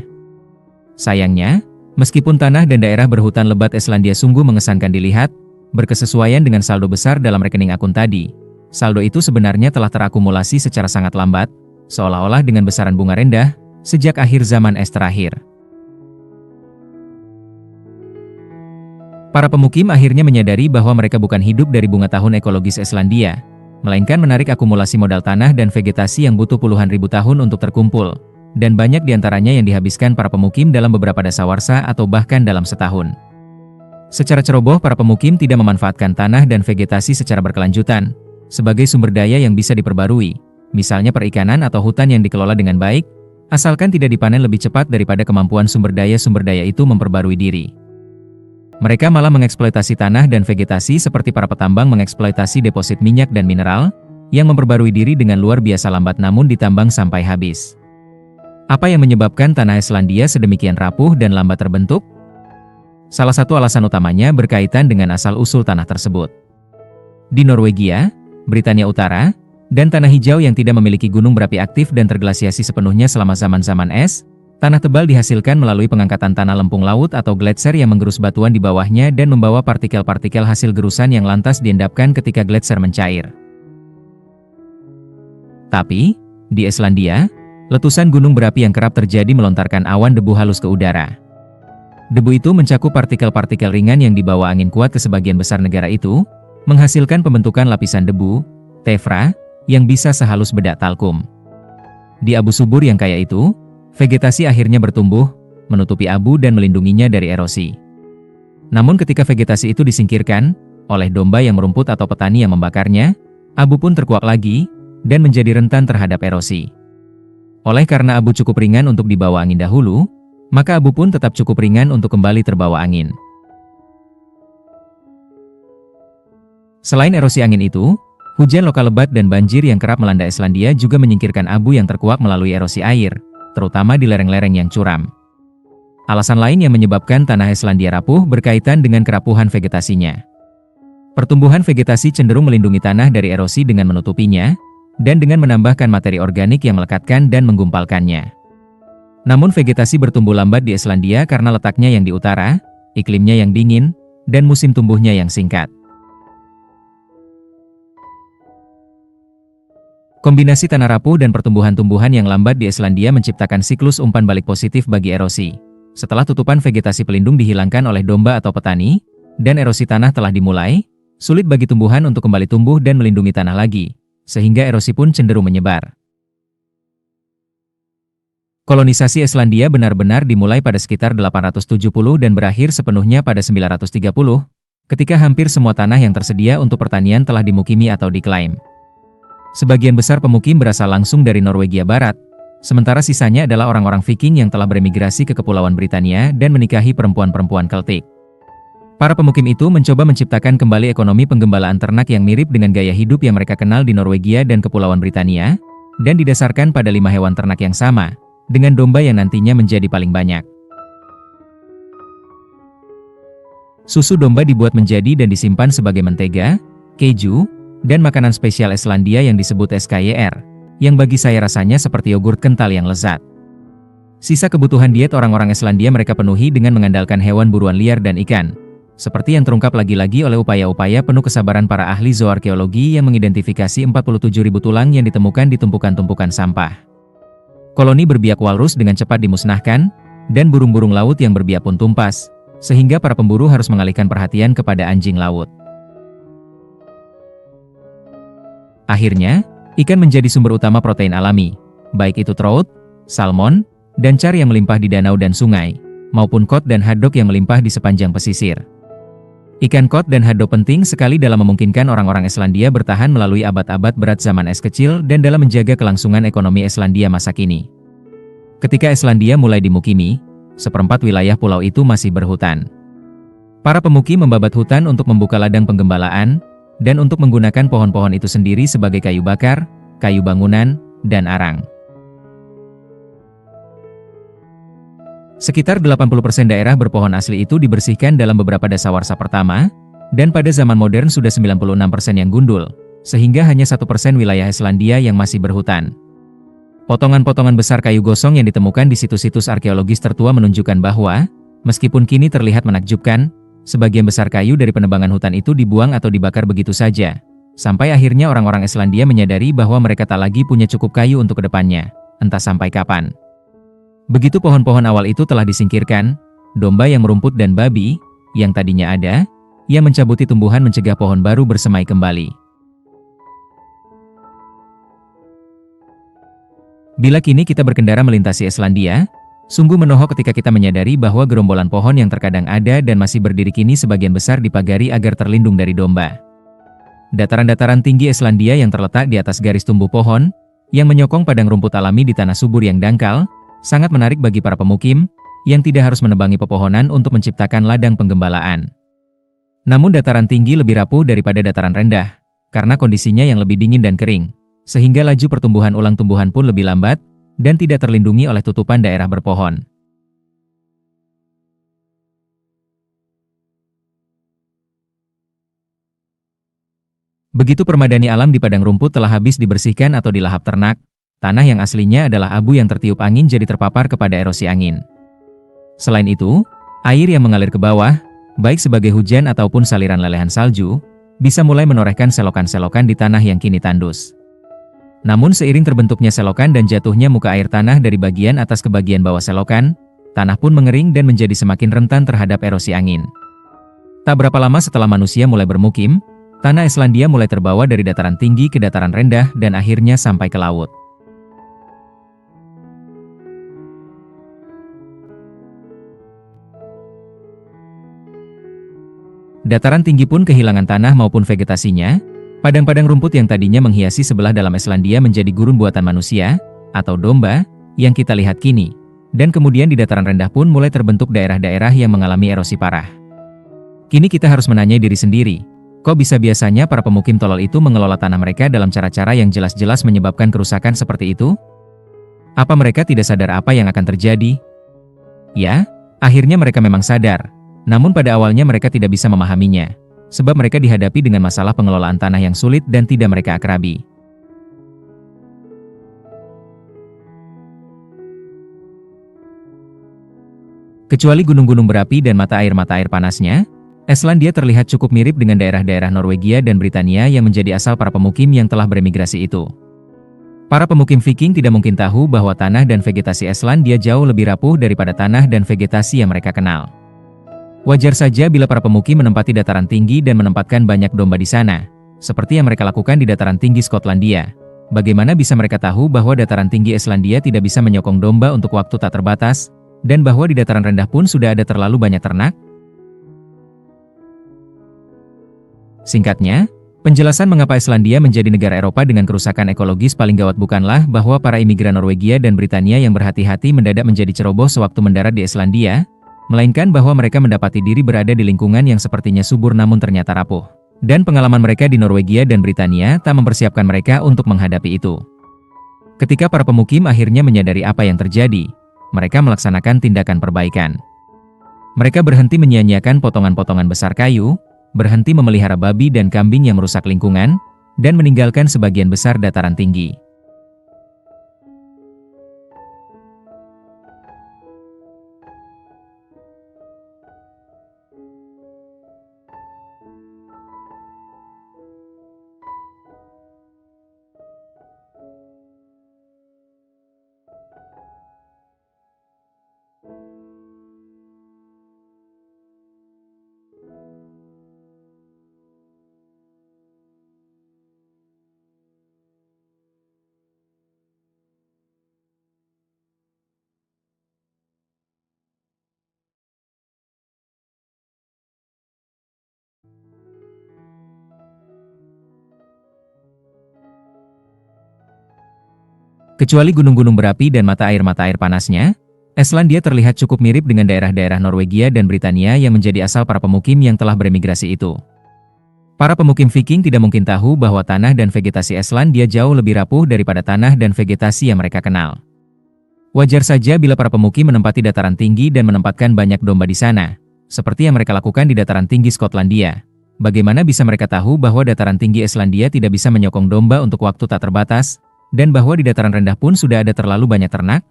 S1: Sayangnya, meskipun tanah dan daerah berhutan lebat Islandia sungguh mengesankan dilihat, berkesesuaian dengan saldo besar dalam rekening akun tadi, saldo itu sebenarnya telah terakumulasi secara sangat lambat, seolah-olah dengan besaran bunga rendah, sejak akhir zaman es terakhir. Para pemukim akhirnya menyadari bahwa mereka bukan hidup dari bunga tahun ekologis Islandia, melainkan menarik akumulasi modal tanah dan vegetasi yang butuh puluhan ribu tahun untuk terkumpul, dan banyak diantaranya yang dihabiskan para pemukim dalam beberapa dasawarsa atau bahkan dalam setahun. Secara ceroboh para pemukim tidak memanfaatkan tanah dan vegetasi secara berkelanjutan, sebagai sumber daya yang bisa diperbarui, misalnya perikanan atau hutan yang dikelola dengan baik, asalkan tidak dipanen lebih cepat daripada kemampuan sumber daya itu memperbarui diri. Mereka malah mengeksploitasi tanah dan vegetasi seperti para petambang mengeksploitasi deposit minyak dan mineral, yang memperbarui diri dengan luar biasa lambat namun ditambang sampai habis. Apa yang menyebabkan tanah Islandia sedemikian rapuh dan lambat terbentuk? Salah satu alasan utamanya berkaitan dengan asal-usul tanah tersebut. Di Norwegia, Britania Utara, dan tanah hijau yang tidak memiliki gunung berapi aktif dan terglasiasi sepenuhnya selama zaman-zaman es, tanah tebal dihasilkan melalui pengangkatan tanah lempung laut atau gletser yang menggerus batuan di bawahnya dan membawa partikel-partikel hasil gerusan yang lantas diendapkan ketika gletser mencair. Tapi, di Islandia, letusan gunung berapi yang kerap terjadi melontarkan awan debu halus ke udara. Debu itu mencakup partikel-partikel ringan yang dibawa angin kuat ke sebagian besar negara itu, menghasilkan pembentukan lapisan debu, tephra, yang bisa sehalus bedak talkum. Di abu subur yang kaya itu, vegetasi akhirnya bertumbuh, menutupi abu dan melindunginya dari erosi. Namun ketika vegetasi itu disingkirkan, oleh domba yang merumput atau petani yang membakarnya, abu pun terkuak lagi, dan menjadi rentan terhadap erosi. Oleh karena abu cukup ringan untuk dibawa angin dahulu, maka abu pun tetap cukup ringan untuk kembali terbawa angin. Selain erosi angin itu, hujan lokal lebat dan banjir yang kerap melanda Islandia juga menyingkirkan abu yang terkuak melalui erosi air, terutama di lereng-lereng yang curam. Alasan lain yang menyebabkan tanah Islandia rapuh berkaitan dengan kerapuhan vegetasinya. Pertumbuhan vegetasi cenderung melindungi tanah dari erosi dengan menutupinya, dan dengan menambahkan materi organik yang melekatkan dan menggumpalkannya. Namun vegetasi bertumbuh lambat di Islandia karena letaknya yang di utara, iklimnya yang dingin, dan musim tumbuhnya yang singkat. Kombinasi tanah rapuh dan pertumbuhan-tumbuhan yang lambat di Islandia menciptakan siklus umpan balik positif bagi erosi. Setelah tutupan vegetasi pelindung dihilangkan oleh domba atau petani, dan erosi tanah telah dimulai, sulit bagi tumbuhan untuk kembali tumbuh dan melindungi tanah lagi, sehingga erosi pun cenderung menyebar. Kolonisasi Islandia benar-benar dimulai pada sekitar 870 dan berakhir sepenuhnya pada 930, ketika hampir semua tanah yang tersedia untuk pertanian telah dimukimi atau diklaim. Sebagian besar pemukim berasal langsung dari Norwegia Barat, sementara sisanya adalah orang-orang Viking yang telah beremigrasi ke Kepulauan Britania dan menikahi perempuan-perempuan Keltik. Para pemukim itu mencoba menciptakan kembali ekonomi penggembalaan ternak yang mirip dengan gaya hidup yang mereka kenal di Norwegia dan Kepulauan Britania, dan didasarkan pada 5 hewan ternak yang sama, dengan domba yang nantinya menjadi paling banyak. Susu domba dibuat menjadi dan disimpan sebagai mentega, keju, dan makanan spesial Islandia yang disebut SKYR, yang bagi saya rasanya seperti yogurt kental yang lezat. Sisa kebutuhan diet orang-orang Islandia mereka penuhi dengan mengandalkan hewan buruan liar dan ikan, seperti yang terungkap lagi-lagi oleh upaya-upaya penuh kesabaran para ahli zooarkeologi yang mengidentifikasi 47.000 tulang yang ditemukan di tumpukan-tumpukan sampah. Koloni berbiak walrus dengan cepat dimusnahkan, dan burung-burung laut yang berbiak pun tumpas, sehingga para pemburu harus mengalihkan perhatian kepada anjing laut. Akhirnya, ikan menjadi sumber utama protein alami, baik itu trout, salmon, dan char yang melimpah di danau dan sungai, maupun cod dan haddock yang melimpah di sepanjang pesisir. Ikan cod dan haddock penting sekali dalam memungkinkan orang-orang Islandia bertahan melalui abad-abad berat zaman es kecil dan dalam menjaga kelangsungan ekonomi Islandia masa kini. Ketika Islandia mulai dimukimi, seperempat wilayah pulau itu masih berhutan. Para pemukim membabat hutan untuk membuka ladang penggembalaan, dan untuk menggunakan pohon-pohon itu sendiri sebagai kayu bakar, kayu bangunan, dan arang. Sekitar 80% daerah berpohon asli itu dibersihkan dalam beberapa dasawarsa pertama, dan pada zaman modern sudah 96% yang gundul, sehingga hanya 1% wilayah Islandia yang masih berhutan. Potongan-potongan besar kayu gosong yang ditemukan di situs-situs arkeologis tertua menunjukkan bahwa, meskipun kini terlihat menakjubkan, sebagian besar kayu dari penebangan hutan itu dibuang atau dibakar begitu saja, sampai akhirnya orang-orang Islandia menyadari bahwa mereka tak lagi punya cukup kayu untuk kedepannya, entah sampai kapan. Begitu pohon-pohon awal itu telah disingkirkan, domba yang merumput dan babi, yang tadinya ada, yang mencabuti tumbuhan mencegah pohon baru bersemai kembali. Bila kini kita berkendara melintasi Islandia, sungguh menohok ketika kita menyadari bahwa gerombolan pohon yang terkadang ada dan masih berdiri kini sebagian besar dipagari agar terlindung dari domba. Dataran-dataran tinggi Islandia yang terletak di atas garis tumbuh pohon, yang menyokong padang rumput alami di tanah subur yang dangkal, sangat menarik bagi para pemukim, yang tidak harus menebangi pepohonan untuk menciptakan ladang penggembalaan. Namun dataran tinggi lebih rapuh daripada dataran rendah, karena kondisinya yang lebih dingin dan kering, sehingga laju pertumbuhan ulang tumbuhan pun lebih lambat, dan tidak terlindungi oleh tutupan daerah berpohon. Begitu permadani alam di padang rumput telah habis dibersihkan atau dilahap ternak, tanah yang aslinya adalah abu yang tertiup angin jadi terpapar kepada erosi angin. Selain itu, air yang mengalir ke bawah, baik sebagai hujan ataupun saliran lelehan salju, bisa mulai menorehkan selokan-selokan di tanah yang kini tandus. Namun seiring terbentuknya selokan dan jatuhnya muka air tanah dari bagian atas ke bagian bawah selokan, tanah pun mengering dan menjadi semakin rentan terhadap erosi angin. Tak berapa lama setelah manusia mulai bermukim, tanah Islandia mulai terbawa dari dataran tinggi ke dataran rendah dan akhirnya sampai ke laut. Dataran tinggi pun kehilangan tanah maupun vegetasinya. Padang-padang rumput yang tadinya menghiasi sebelah dalam Islandia menjadi gurun buatan manusia, atau domba, yang kita lihat kini. Dan kemudian di dataran rendah pun mulai terbentuk daerah-daerah yang mengalami erosi parah. Kini kita harus menanyai diri sendiri, kok bisa biasanya para pemukim tolol itu mengelola tanah mereka dalam cara-cara yang jelas-jelas menyebabkan kerusakan seperti itu? Apa mereka tidak sadar apa yang akan terjadi? Ya, akhirnya mereka memang sadar. Namun pada awalnya mereka tidak bisa memahaminya, sebab mereka dihadapi dengan masalah pengelolaan tanah yang sulit dan tidak mereka akrabi. Kecuali gunung-gunung berapi dan mata air panasnya, Islandia terlihat cukup mirip dengan daerah-daerah Norwegia dan Britania yang menjadi asal para pemukim yang telah beremigrasi itu. Para pemukim Viking tidak mungkin tahu bahwa tanah dan vegetasi Islandia jauh lebih rapuh daripada tanah dan vegetasi yang mereka kenal. Wajar saja bila para pemukim menempati dataran tinggi dan menempatkan banyak domba di sana, seperti yang mereka lakukan di dataran tinggi Skotlandia. Bagaimana bisa mereka tahu bahwa dataran tinggi Islandia tidak bisa menyokong domba untuk waktu tak terbatas, dan bahwa di dataran rendah pun sudah ada terlalu banyak ternak? Singkatnya, penjelasan mengapa Islandia menjadi negara Eropa dengan kerusakan ekologis paling gawat bukanlah bahwa para imigran Norwegia dan Britania yang berhati-hati mendadak menjadi ceroboh sewaktu mendarat di Islandia, melainkan bahwa mereka mendapati diri berada di lingkungan yang sepertinya subur namun ternyata rapuh. Dan pengalaman mereka di Norwegia dan Britania tak mempersiapkan mereka untuk menghadapi itu. Ketika para pemukim akhirnya menyadari apa yang terjadi, mereka melaksanakan tindakan perbaikan. Mereka berhenti menyia-nyiakan potongan-potongan besar kayu, berhenti memelihara babi dan kambing yang merusak lingkungan, dan meninggalkan sebagian besar dataran tinggi. Kecuali gunung-gunung berapi dan mata air panasnya, Islandia terlihat cukup mirip dengan daerah-daerah Norwegia dan Britania yang menjadi asal para pemukim yang telah beremigrasi itu. Para pemukim Viking tidak mungkin tahu bahwa tanah dan vegetasi Islandia jauh lebih rapuh daripada tanah dan vegetasi yang mereka kenal. Wajar saja bila para pemukim menempati dataran tinggi dan menempatkan banyak domba di sana, seperti yang mereka lakukan di dataran tinggi Skotlandia. Bagaimana bisa mereka tahu bahwa dataran tinggi Islandia tidak bisa menyokong domba untuk waktu tak terbatas, dan bahwa di dataran rendah pun sudah ada terlalu banyak ternak?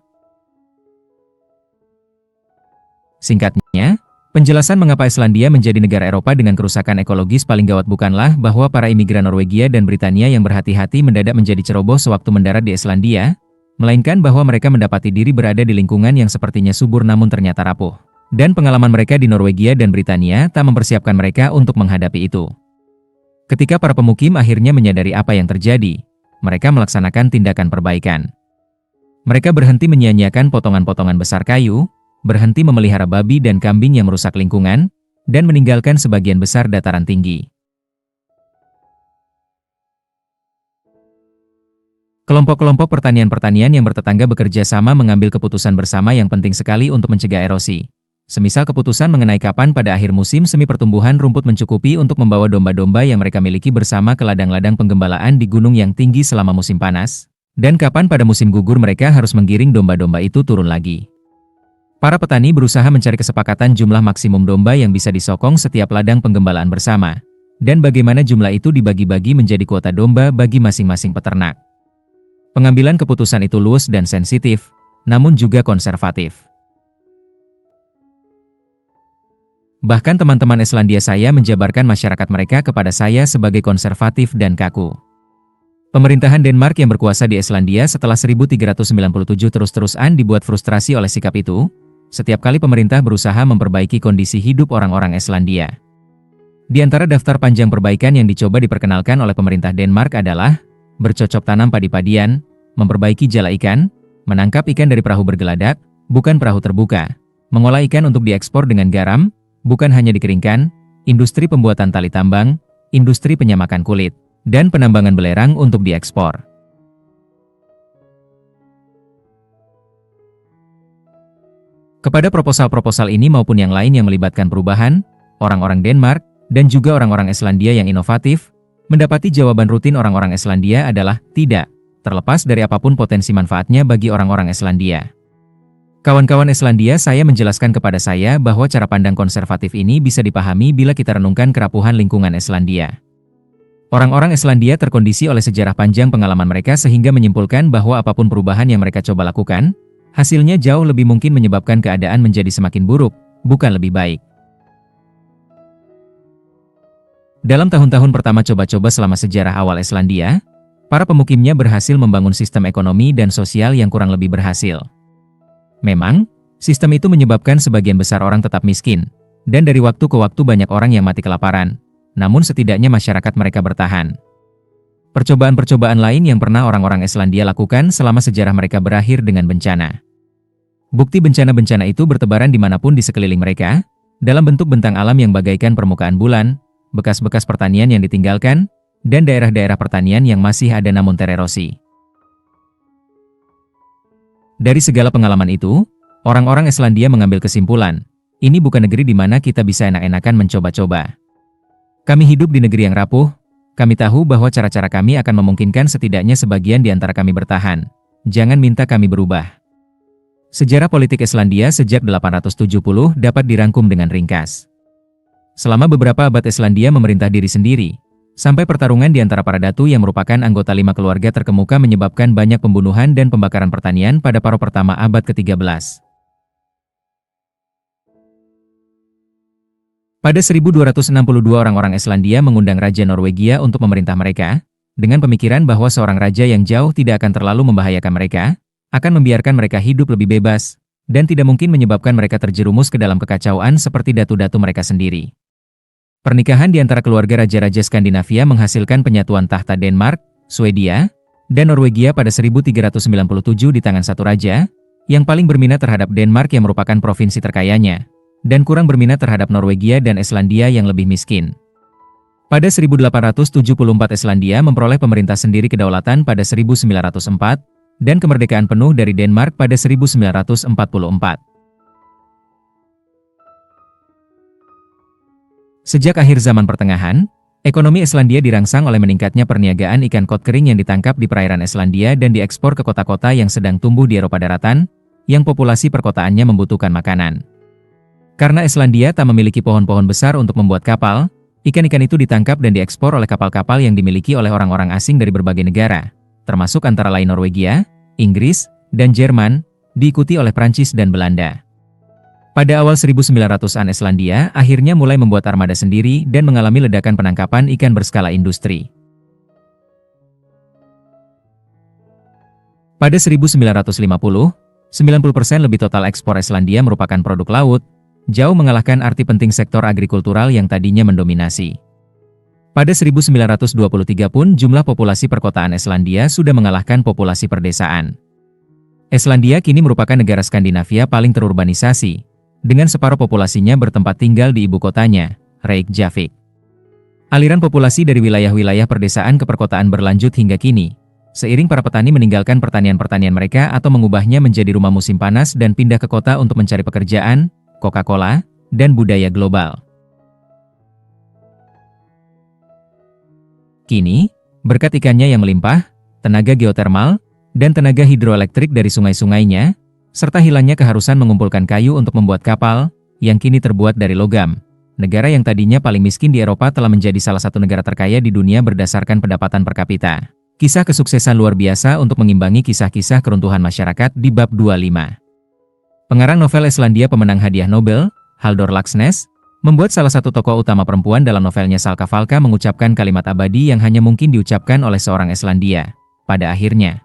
S1: Singkatnya, penjelasan mengapa Islandia menjadi negara Eropa dengan kerusakan ekologis paling gawat bukanlah bahwa para imigran Norwegia dan Britania yang berhati-hati mendadak menjadi ceroboh sewaktu mendarat di Islandia, melainkan bahwa mereka mendapati diri berada di lingkungan yang sepertinya subur namun ternyata rapuh. Dan pengalaman mereka di Norwegia dan Britania tak mempersiapkan mereka untuk menghadapi itu. Ketika para pemukim akhirnya menyadari apa yang terjadi, mereka melaksanakan tindakan perbaikan. Mereka berhenti menyia-nyiakan potongan-potongan besar kayu, berhenti memelihara babi dan kambing yang merusak lingkungan, dan meninggalkan sebagian besar dataran tinggi. Kelompok-kelompok pertanian yang bertetangga bekerja sama mengambil keputusan bersama yang penting sekali untuk mencegah erosi. Semisal keputusan mengenai kapan pada akhir musim semi pertumbuhan rumput mencukupi untuk membawa domba-domba yang mereka miliki bersama ke ladang-ladang penggembalaan di gunung yang tinggi selama musim panas, dan kapan pada musim gugur mereka harus menggiring domba-domba itu turun lagi. Para petani berusaha mencari kesepakatan jumlah maksimum domba yang bisa disokong setiap ladang penggembalaan bersama, dan bagaimana jumlah itu dibagi-bagi menjadi kuota domba bagi masing-masing peternak. Pengambilan keputusan itu luas dan sensitif, namun juga konservatif. Bahkan teman-teman Islandia saya menjabarkan masyarakat mereka kepada saya sebagai konservatif dan kaku. Pemerintahan Denmark yang berkuasa di Islandia setelah 1397 terus-terusan dibuat frustrasi oleh sikap itu. Setiap kali pemerintah berusaha memperbaiki kondisi hidup orang-orang Islandia. Di antara daftar panjang perbaikan yang dicoba diperkenalkan oleh pemerintah Denmark adalah bercocok tanam padi-padian, memperbaiki jala ikan, menangkap ikan dari perahu bergeladak, bukan perahu terbuka, mengolah ikan untuk diekspor dengan garam, bukan hanya dikeringkan, industri pembuatan tali tambang, industri penyamakan kulit, dan penambangan belerang untuk diekspor. Kepada proposal-proposal ini maupun yang lain yang melibatkan perubahan, orang-orang Denmark, dan juga orang-orang Islandia yang inovatif, mendapati jawaban rutin orang-orang Islandia adalah tidak, terlepas dari apapun potensi manfaatnya bagi orang-orang Islandia. Kawan-kawan Islandia, saya menjelaskan kepada saya bahwa cara pandang konservatif ini bisa dipahami bila kita renungkan kerapuhan lingkungan Islandia. Orang-orang Islandia terkondisi oleh sejarah panjang pengalaman mereka sehingga menyimpulkan bahwa apapun perubahan yang mereka coba lakukan, hasilnya jauh lebih mungkin menyebabkan keadaan menjadi semakin buruk, bukan lebih baik. Dalam tahun-tahun pertama coba-coba selama sejarah awal Islandia, para pemukimnya berhasil membangun sistem ekonomi dan sosial yang kurang lebih berhasil. Memang, sistem itu menyebabkan sebagian besar orang tetap miskin, dan dari waktu ke waktu banyak orang yang mati kelaparan, namun setidaknya masyarakat mereka bertahan. Percobaan-percobaan lain yang pernah orang-orang Islandia lakukan selama sejarah mereka berakhir dengan bencana. Bukti bencana-bencana itu bertebaran dimanapun di sekeliling mereka, dalam bentuk bentang alam yang bagaikan permukaan bulan, bekas-bekas pertanian yang ditinggalkan, dan daerah-daerah pertanian yang masih ada namun tererosi. Dari segala pengalaman itu, orang-orang Islandia mengambil kesimpulan, ini bukan negeri di mana kita bisa enak-enakan mencoba-coba. Kami hidup di negeri yang rapuh, kami tahu bahwa cara-cara kami akan memungkinkan setidaknya sebagian di antara kami bertahan. Jangan minta kami berubah. Sejarah politik Islandia sejak 870 dapat dirangkum dengan ringkas. Selama beberapa abad Islandia memerintah diri sendiri, sampai pertarungan di antara para datu yang merupakan anggota 5 keluarga terkemuka menyebabkan banyak pembunuhan dan pembakaran pertanian pada paruh pertama abad ke-13. Pada 1262 orang-orang Islandia mengundang Raja Norwegia untuk memerintah mereka, dengan pemikiran bahwa seorang raja yang jauh tidak akan terlalu membahayakan mereka, akan membiarkan mereka hidup lebih bebas, dan tidak mungkin menyebabkan mereka terjerumus ke dalam kekacauan seperti datu-datu mereka sendiri. Pernikahan di antara keluarga raja-raja Skandinavia menghasilkan penyatuan tahta Denmark, Swedia, dan Norwegia pada 1397 di tangan satu raja, yang paling berminat terhadap Denmark yang merupakan provinsi terkayanya, dan kurang berminat terhadap Norwegia dan Islandia yang lebih miskin. Pada 1874 Islandia memperoleh pemerintah sendiri kedaulatan pada 1904, dan kemerdekaan penuh dari Denmark pada 1944. Sejak akhir zaman pertengahan, ekonomi Islandia dirangsang oleh meningkatnya perniagaan ikan kod kering yang ditangkap di perairan Islandia dan diekspor ke kota-kota yang sedang tumbuh di Eropa daratan, yang populasi perkotaannya membutuhkan makanan. Karena Islandia tak memiliki pohon-pohon besar untuk membuat kapal, ikan-ikan itu ditangkap dan diekspor oleh kapal-kapal yang dimiliki oleh orang-orang asing dari berbagai negara, termasuk antara lain Norwegia, Inggris, dan Jerman, diikuti oleh Prancis dan Belanda. Pada awal 1900-an Islandia akhirnya mulai membuat armada sendiri dan mengalami ledakan penangkapan ikan berskala industri. Pada 1950, 90% lebih total ekspor Islandia merupakan produk laut, jauh mengalahkan arti penting sektor agrikultural yang tadinya mendominasi. Pada 1923 pun jumlah populasi perkotaan Islandia sudah mengalahkan populasi perdesaan. Islandia kini merupakan negara Skandinavia paling terurbanisasi, dengan separuh populasinya bertempat tinggal di ibu kotanya, Reykjavik. Aliran populasi dari wilayah-wilayah perdesaan ke perkotaan berlanjut hingga kini, seiring para petani meninggalkan pertanian-pertanian mereka atau mengubahnya menjadi rumah musim panas dan pindah ke kota untuk mencari pekerjaan, Coca-Cola, dan budaya global. Kini, berkat ikannya yang melimpah, tenaga geotermal, dan tenaga hidroelektrik dari sungai-sungainya, serta hilangnya keharusan mengumpulkan kayu untuk membuat kapal, yang kini terbuat dari logam, negara yang tadinya paling miskin di Eropa telah menjadi salah satu negara terkaya di dunia berdasarkan pendapatan per kapita. Kisah kesuksesan luar biasa untuk mengimbangi kisah-kisah keruntuhan masyarakat di bab 25. Pengarang novel Islandia pemenang hadiah Nobel, Halldór Laxness, membuat salah satu tokoh utama perempuan dalam novelnya Salka Valka mengucapkan kalimat abadi yang hanya mungkin diucapkan oleh seorang Islandia. Pada akhirnya,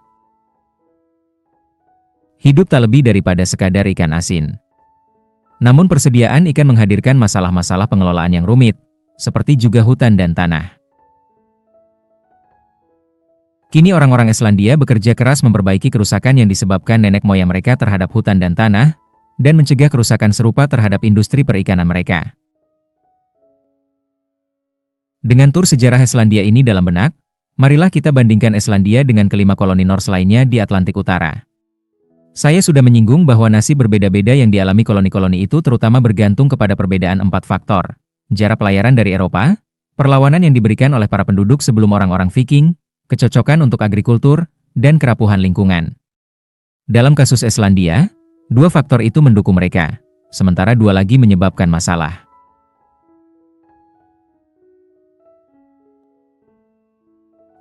S1: hidup tak lebih daripada sekadar ikan asin. Namun persediaan ikan menghadirkan masalah-masalah pengelolaan yang rumit, seperti juga hutan dan tanah. Kini orang-orang Islandia bekerja keras memperbaiki kerusakan yang disebabkan nenek moyang mereka terhadap hutan dan tanah, dan mencegah kerusakan serupa terhadap industri perikanan mereka. Dengan tur sejarah Islandia ini dalam benak, marilah kita bandingkan Islandia dengan kelima koloni Norse lainnya di Atlantik Utara. Saya sudah menyinggung bahwa nasib berbeda-beda yang dialami koloni-koloni itu terutama bergantung kepada perbedaan 4 faktor. Jarak pelayaran dari Eropa, perlawanan yang diberikan oleh para penduduk sebelum orang-orang Viking, kecocokan untuk agrikultur, dan kerapuhan lingkungan. Dalam kasus Islandia, 2 faktor itu mendukung mereka, sementara 2 lagi menyebabkan masalah.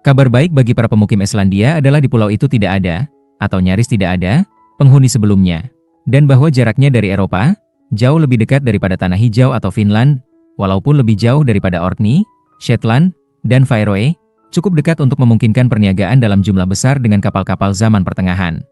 S1: Kabar baik bagi para pemukim Islandia adalah di pulau itu tidak ada, atau nyaris tidak ada, penghuni sebelumnya, dan bahwa jaraknya dari Eropa jauh lebih dekat daripada Tanah Hijau atau Finland, walaupun lebih jauh daripada Orkney, Shetland, dan Faroe, cukup dekat untuk memungkinkan perniagaan dalam jumlah besar dengan kapal-kapal zaman pertengahan.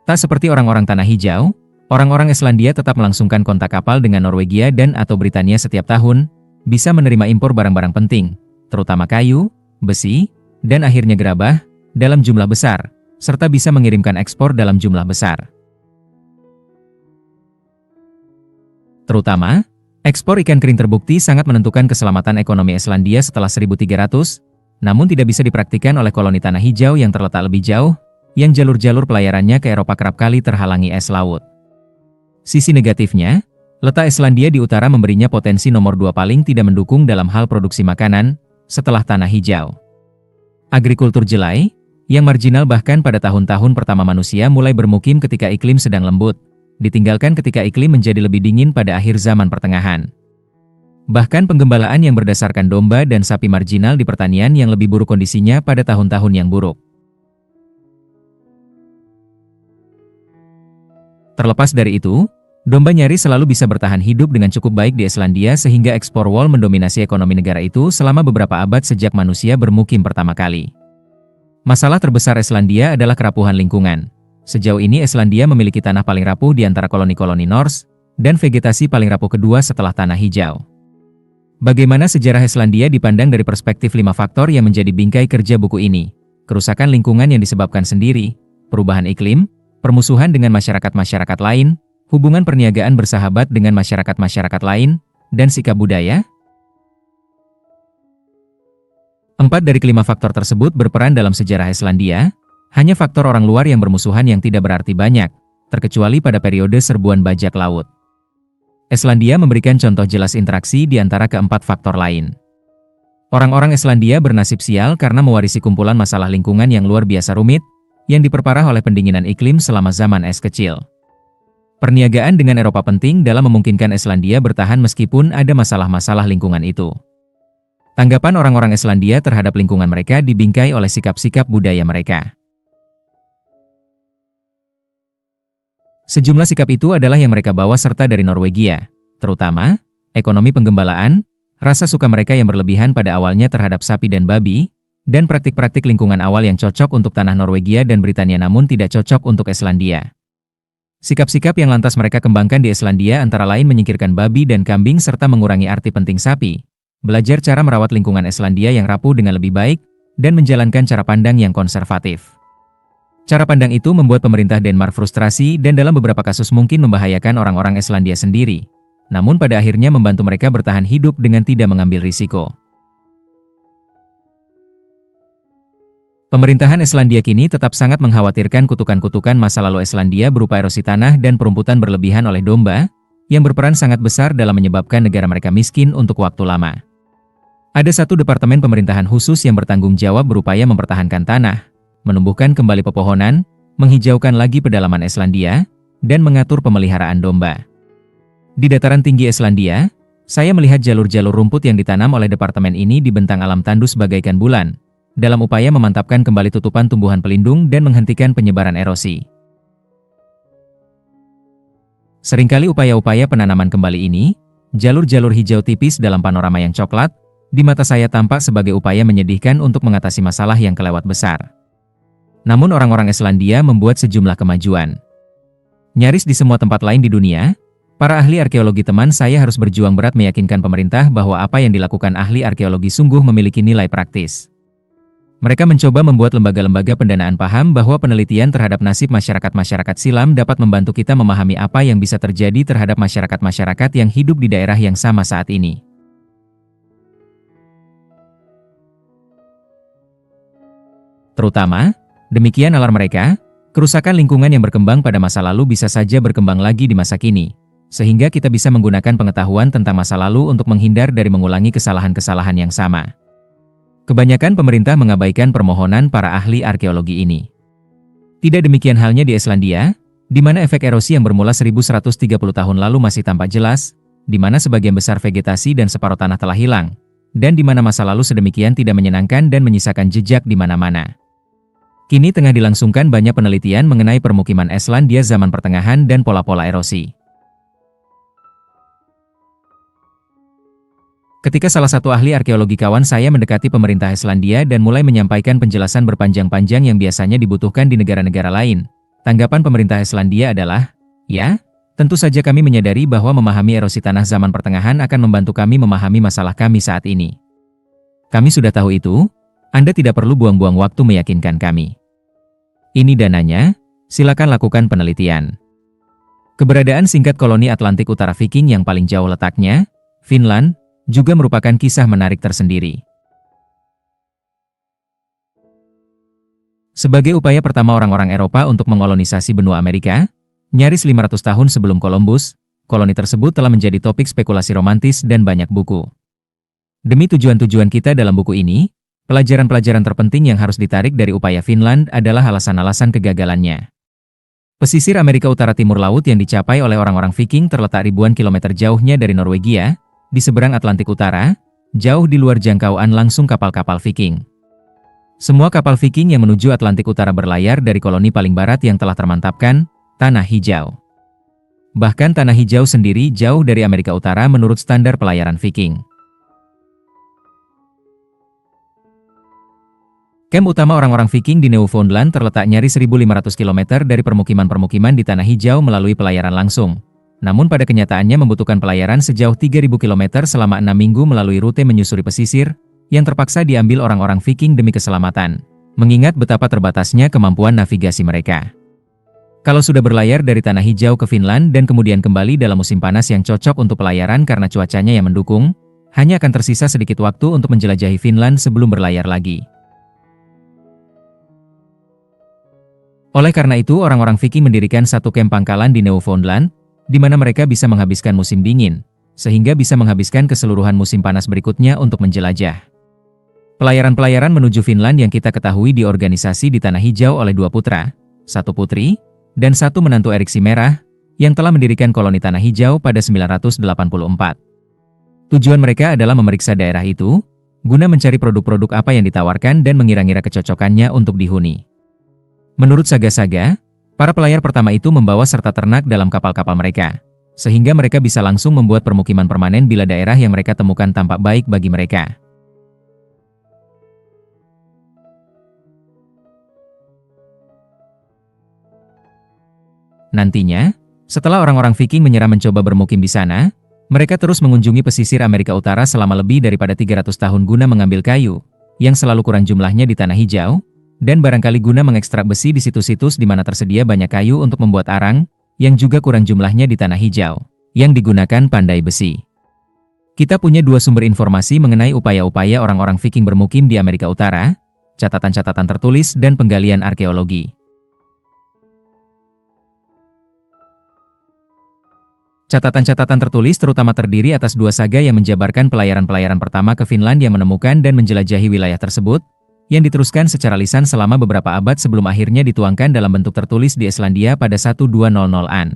S1: Tak seperti orang-orang Tanah Hijau, orang-orang Islandia tetap melangsungkan kontak kapal dengan Norwegia dan atau Britania setiap tahun, bisa menerima impor barang-barang penting, terutama kayu, besi, dan akhirnya gerabah, dalam jumlah besar, serta bisa mengirimkan ekspor dalam jumlah besar. Terutama, ekspor ikan kering terbukti sangat menentukan keselamatan ekonomi Islandia setelah 1300, namun tidak bisa dipraktikkan oleh koloni Tanah Hijau yang terletak lebih jauh, yang jalur-jalur pelayarannya ke Eropa kerap kali terhalangi es laut. Sisi negatifnya, letak Islandia di utara memberinya potensi nomor 2 paling tidak mendukung dalam hal produksi makanan, setelah Tanah Hijau. Agrikultur jelai, yang marginal bahkan pada tahun-tahun pertama manusia mulai bermukim ketika iklim sedang lembut, ditinggalkan ketika iklim menjadi lebih dingin pada akhir zaman pertengahan. Bahkan penggembalaan yang berdasarkan domba dan sapi marginal di pertanian yang lebih buruk kondisinya pada tahun-tahun yang buruk. Terlepas dari itu, domba nyaris selalu bisa bertahan hidup dengan cukup baik di Islandia sehingga ekspor wool mendominasi ekonomi negara itu selama beberapa abad sejak manusia bermukim pertama kali. Masalah terbesar Islandia adalah kerapuhan lingkungan. Sejauh ini Islandia memiliki tanah paling rapuh di antara koloni-koloni Norse, dan vegetasi paling rapuh kedua setelah Tanah Hijau. Bagaimana sejarah Islandia dipandang dari perspektif 5 faktor yang menjadi bingkai kerja buku ini? Kerusakan lingkungan yang disebabkan sendiri, perubahan iklim, permusuhan dengan masyarakat-masyarakat lain, hubungan perniagaan bersahabat dengan masyarakat-masyarakat lain, dan sikap budaya? 4 dari kelima faktor tersebut berperan dalam sejarah Islandia, hanya faktor orang luar yang bermusuhan yang tidak berarti banyak, terkecuali pada periode serbuan bajak laut. Islandia memberikan contoh jelas interaksi di antara keempat faktor lain. Orang-orang Islandia bernasib sial karena mewarisi kumpulan masalah lingkungan yang luar biasa rumit, yang diperparah oleh pendinginan iklim selama zaman es kecil. Perniagaan dengan Eropa penting dalam memungkinkan Islandia bertahan meskipun ada masalah-masalah lingkungan itu. Tanggapan orang-orang Islandia terhadap lingkungan mereka dibingkai oleh sikap-sikap budaya mereka. Sejumlah sikap itu adalah yang mereka bawa serta dari Norwegia, terutama ekonomi penggembalaan, rasa suka mereka yang berlebihan pada awalnya terhadap sapi dan babi, dan praktik-praktik lingkungan awal yang cocok untuk tanah Norwegia dan Britania namun tidak cocok untuk Islandia. Sikap-sikap yang lantas mereka kembangkan di Islandia antara lain menyingkirkan babi dan kambing serta mengurangi arti penting sapi, belajar cara merawat lingkungan Islandia yang rapuh dengan lebih baik, dan menjalankan cara pandang yang konservatif. Cara pandang itu membuat pemerintah Denmark frustrasi dan dalam beberapa kasus mungkin membahayakan orang-orang Islandia sendiri, namun pada akhirnya membantu mereka bertahan hidup dengan tidak mengambil risiko. Pemerintahan Islandia kini tetap sangat mengkhawatirkan kutukan-kutukan masa lalu Islandia berupa erosi tanah dan perumputan berlebihan oleh domba, yang berperan sangat besar dalam menyebabkan negara mereka miskin untuk waktu lama. Ada satu departemen pemerintahan khusus yang bertanggung jawab berupaya mempertahankan tanah, menumbuhkan kembali pepohonan, menghijaukan lagi pedalaman Islandia, dan mengatur pemeliharaan domba. Di dataran tinggi Islandia, Saya melihat jalur-jalur rumput yang ditanam oleh departemen ini di bentang alam tandus bagaikan bulan, dalam upaya memantapkan kembali tutupan tumbuhan pelindung dan menghentikan penyebaran erosi. Seringkali upaya-upaya penanaman kembali ini, jalur-jalur hijau tipis dalam panorama yang coklat, di mata saya tampak sebagai upaya menyedihkan untuk mengatasi masalah yang kelewat besar. Namun orang-orang Islandia membuat sejumlah kemajuan. Nyaris di semua tempat lain di dunia, para ahli arkeologi teman saya harus berjuang berat meyakinkan pemerintah bahwa apa yang dilakukan ahli arkeologi sungguh memiliki nilai praktis. Mereka mencoba membuat lembaga-lembaga pendanaan paham bahwa penelitian terhadap nasib masyarakat-masyarakat silam dapat membantu kita memahami apa yang bisa terjadi terhadap masyarakat-masyarakat yang hidup di daerah yang sama saat ini. Terutama, demikian nalar mereka, kerusakan lingkungan yang berkembang pada masa lalu bisa saja berkembang lagi di masa kini, sehingga kita bisa menggunakan pengetahuan tentang masa lalu untuk menghindar dari mengulangi kesalahan-kesalahan yang sama. Kebanyakan pemerintah mengabaikan permohonan para ahli arkeologi ini. Tidak demikian halnya di Islandia, di mana efek erosi yang bermula 1130 tahun lalu masih tampak jelas, di mana sebagian besar vegetasi dan separuh tanah telah hilang, dan di mana masa lalu sedemikian tidak menyenangkan dan menyisakan jejak di mana-mana. Kini tengah dilangsungkan banyak penelitian mengenai permukiman Islandia zaman pertengahan dan pola-pola erosi. Ketika salah satu ahli arkeologi kawan saya mendekati pemerintah Islandia dan mulai menyampaikan penjelasan berpanjang-panjang yang biasanya dibutuhkan di negara-negara lain, tanggapan pemerintah Islandia adalah, "Ya, tentu saja kami menyadari bahwa memahami erosi tanah zaman pertengahan akan membantu kami memahami masalah kami saat ini. Kami sudah tahu itu, Anda tidak perlu buang-buang waktu meyakinkan kami. Ini dananya, silakan lakukan penelitian." Keberadaan singkat koloni Atlantik Utara Viking yang paling jauh letaknya, Finland, juga merupakan kisah menarik tersendiri. Sebagai upaya pertama orang-orang Eropa untuk mengkolonisasi benua Amerika, nyaris 500 tahun sebelum Columbus, koloni tersebut telah menjadi topik spekulasi romantis dan banyak buku. Demi tujuan-tujuan kita dalam buku ini, pelajaran-pelajaran terpenting yang harus ditarik dari upaya Finland adalah alasan-alasan kegagalannya. Pesisir Amerika Utara Timur Laut yang dicapai oleh orang-orang Viking terletak ribuan kilometer jauhnya dari Norwegia, di seberang Atlantik Utara, jauh di luar jangkauan langsung kapal-kapal Viking. Semua kapal Viking yang menuju Atlantik Utara berlayar dari koloni paling barat yang telah termantapkan, Tanah Hijau. Bahkan Tanah Hijau sendiri jauh dari Amerika Utara menurut standar pelayaran Viking. Kamp utama orang-orang Viking di Newfoundland terletak nyaris 1.500 km dari permukiman-permukiman di Tanah Hijau melalui pelayaran langsung. Namun pada kenyataannya membutuhkan pelayaran sejauh 3.000 km selama 6 minggu melalui rute menyusuri pesisir, yang terpaksa diambil orang-orang Viking demi keselamatan, mengingat betapa terbatasnya kemampuan navigasi mereka. Kalau sudah berlayar dari Tanah Hijau ke Finland dan kemudian kembali dalam musim panas yang cocok untuk pelayaran karena cuacanya yang mendukung, hanya akan tersisa sedikit waktu untuk menjelajahi Finland sebelum berlayar lagi. Oleh karena itu orang-orang Viking mendirikan satu kamp pangkalan di Newfoundland, di mana mereka bisa menghabiskan musim dingin, sehingga bisa menghabiskan keseluruhan musim panas berikutnya untuk menjelajah. Pelayaran-pelayaran menuju Finland yang kita ketahui diorganisasi di Tanah Hijau oleh 2 putra, 1 putri, dan 1 menantu Erik si Merah, yang telah mendirikan koloni Tanah Hijau pada 984. Tujuan mereka adalah memeriksa daerah itu, guna mencari produk-produk apa yang ditawarkan dan mengira-ngira kecocokannya untuk dihuni. Menurut saga-saga, para pelayar pertama itu membawa serta ternak dalam kapal-kapal mereka, sehingga mereka bisa langsung membuat permukiman permanen bila daerah yang mereka temukan tampak baik bagi mereka. Nantinya, setelah orang-orang Viking menyerah mencoba bermukim di sana, mereka terus mengunjungi pesisir Amerika Utara selama lebih daripada 300 tahun guna mengambil kayu, yang selalu kurang jumlahnya di Tanah Hijau, dan barangkali guna mengekstrak besi di situs-situs di mana tersedia banyak kayu untuk membuat arang, yang juga kurang jumlahnya di Tanah Hijau, yang digunakan pandai besi. Kita punya 2 sumber informasi mengenai upaya-upaya orang-orang Viking bermukim di Amerika Utara, catatan-catatan tertulis dan penggalian arkeologi. Catatan-catatan tertulis terutama terdiri atas 2 saga yang menjabarkan pelayaran-pelayaran pertama ke Finland yang menemukan dan menjelajahi wilayah tersebut, yang diteruskan secara lisan selama beberapa abad sebelum akhirnya dituangkan dalam bentuk tertulis di Islandia pada 1200-an.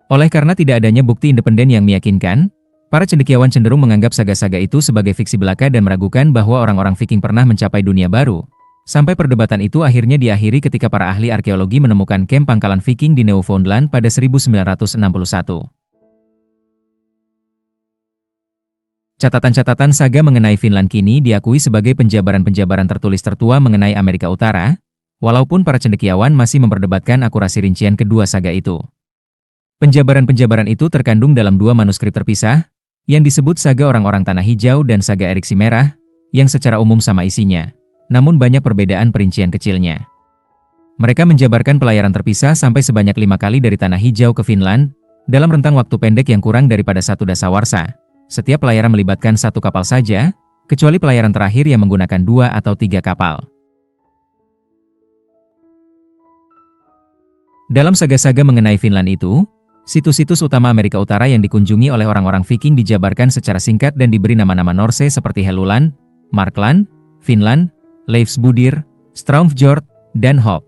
S1: Oleh karena tidak adanya bukti independen yang meyakinkan, Para cendekiawan cenderung menganggap saga-saga itu sebagai fiksi belaka dan meragukan bahwa orang-orang Viking pernah mencapai dunia baru. Sampai perdebatan itu akhirnya diakhiri ketika para ahli arkeologi menemukan kamp pangkalan Viking di Newfoundland pada 1961. Catatan-catatan saga mengenai Finland kini diakui sebagai penjabaran-penjabaran tertulis tertua mengenai Amerika Utara, walaupun para cendekiawan masih memperdebatkan akurasi rincian kedua saga itu. Penjabaran-penjabaran itu terkandung dalam dua manuskrip terpisah, yang disebut Saga Orang-orang Tanah Hijau dan Saga Eriksi Merah, yang secara umum sama isinya, namun banyak perbedaan perincian kecilnya. Mereka menjabarkan pelayaran terpisah sampai sebanyak 5 kali dari Tanah Hijau ke Finland, dalam rentang waktu pendek yang kurang daripada 1 dasawarsa. Setiap pelayaran melibatkan 1 kapal saja, kecuali pelayaran terakhir yang menggunakan 2 atau 3 kapal. Dalam saga-saga mengenai Finland itu, situs-situs utama Amerika Utara yang dikunjungi oleh orang-orang Viking dijabarkan secara singkat dan diberi nama-nama Norse seperti Helluland, Markland, Finland, Leifsbudir, Straumfjord, dan Hop.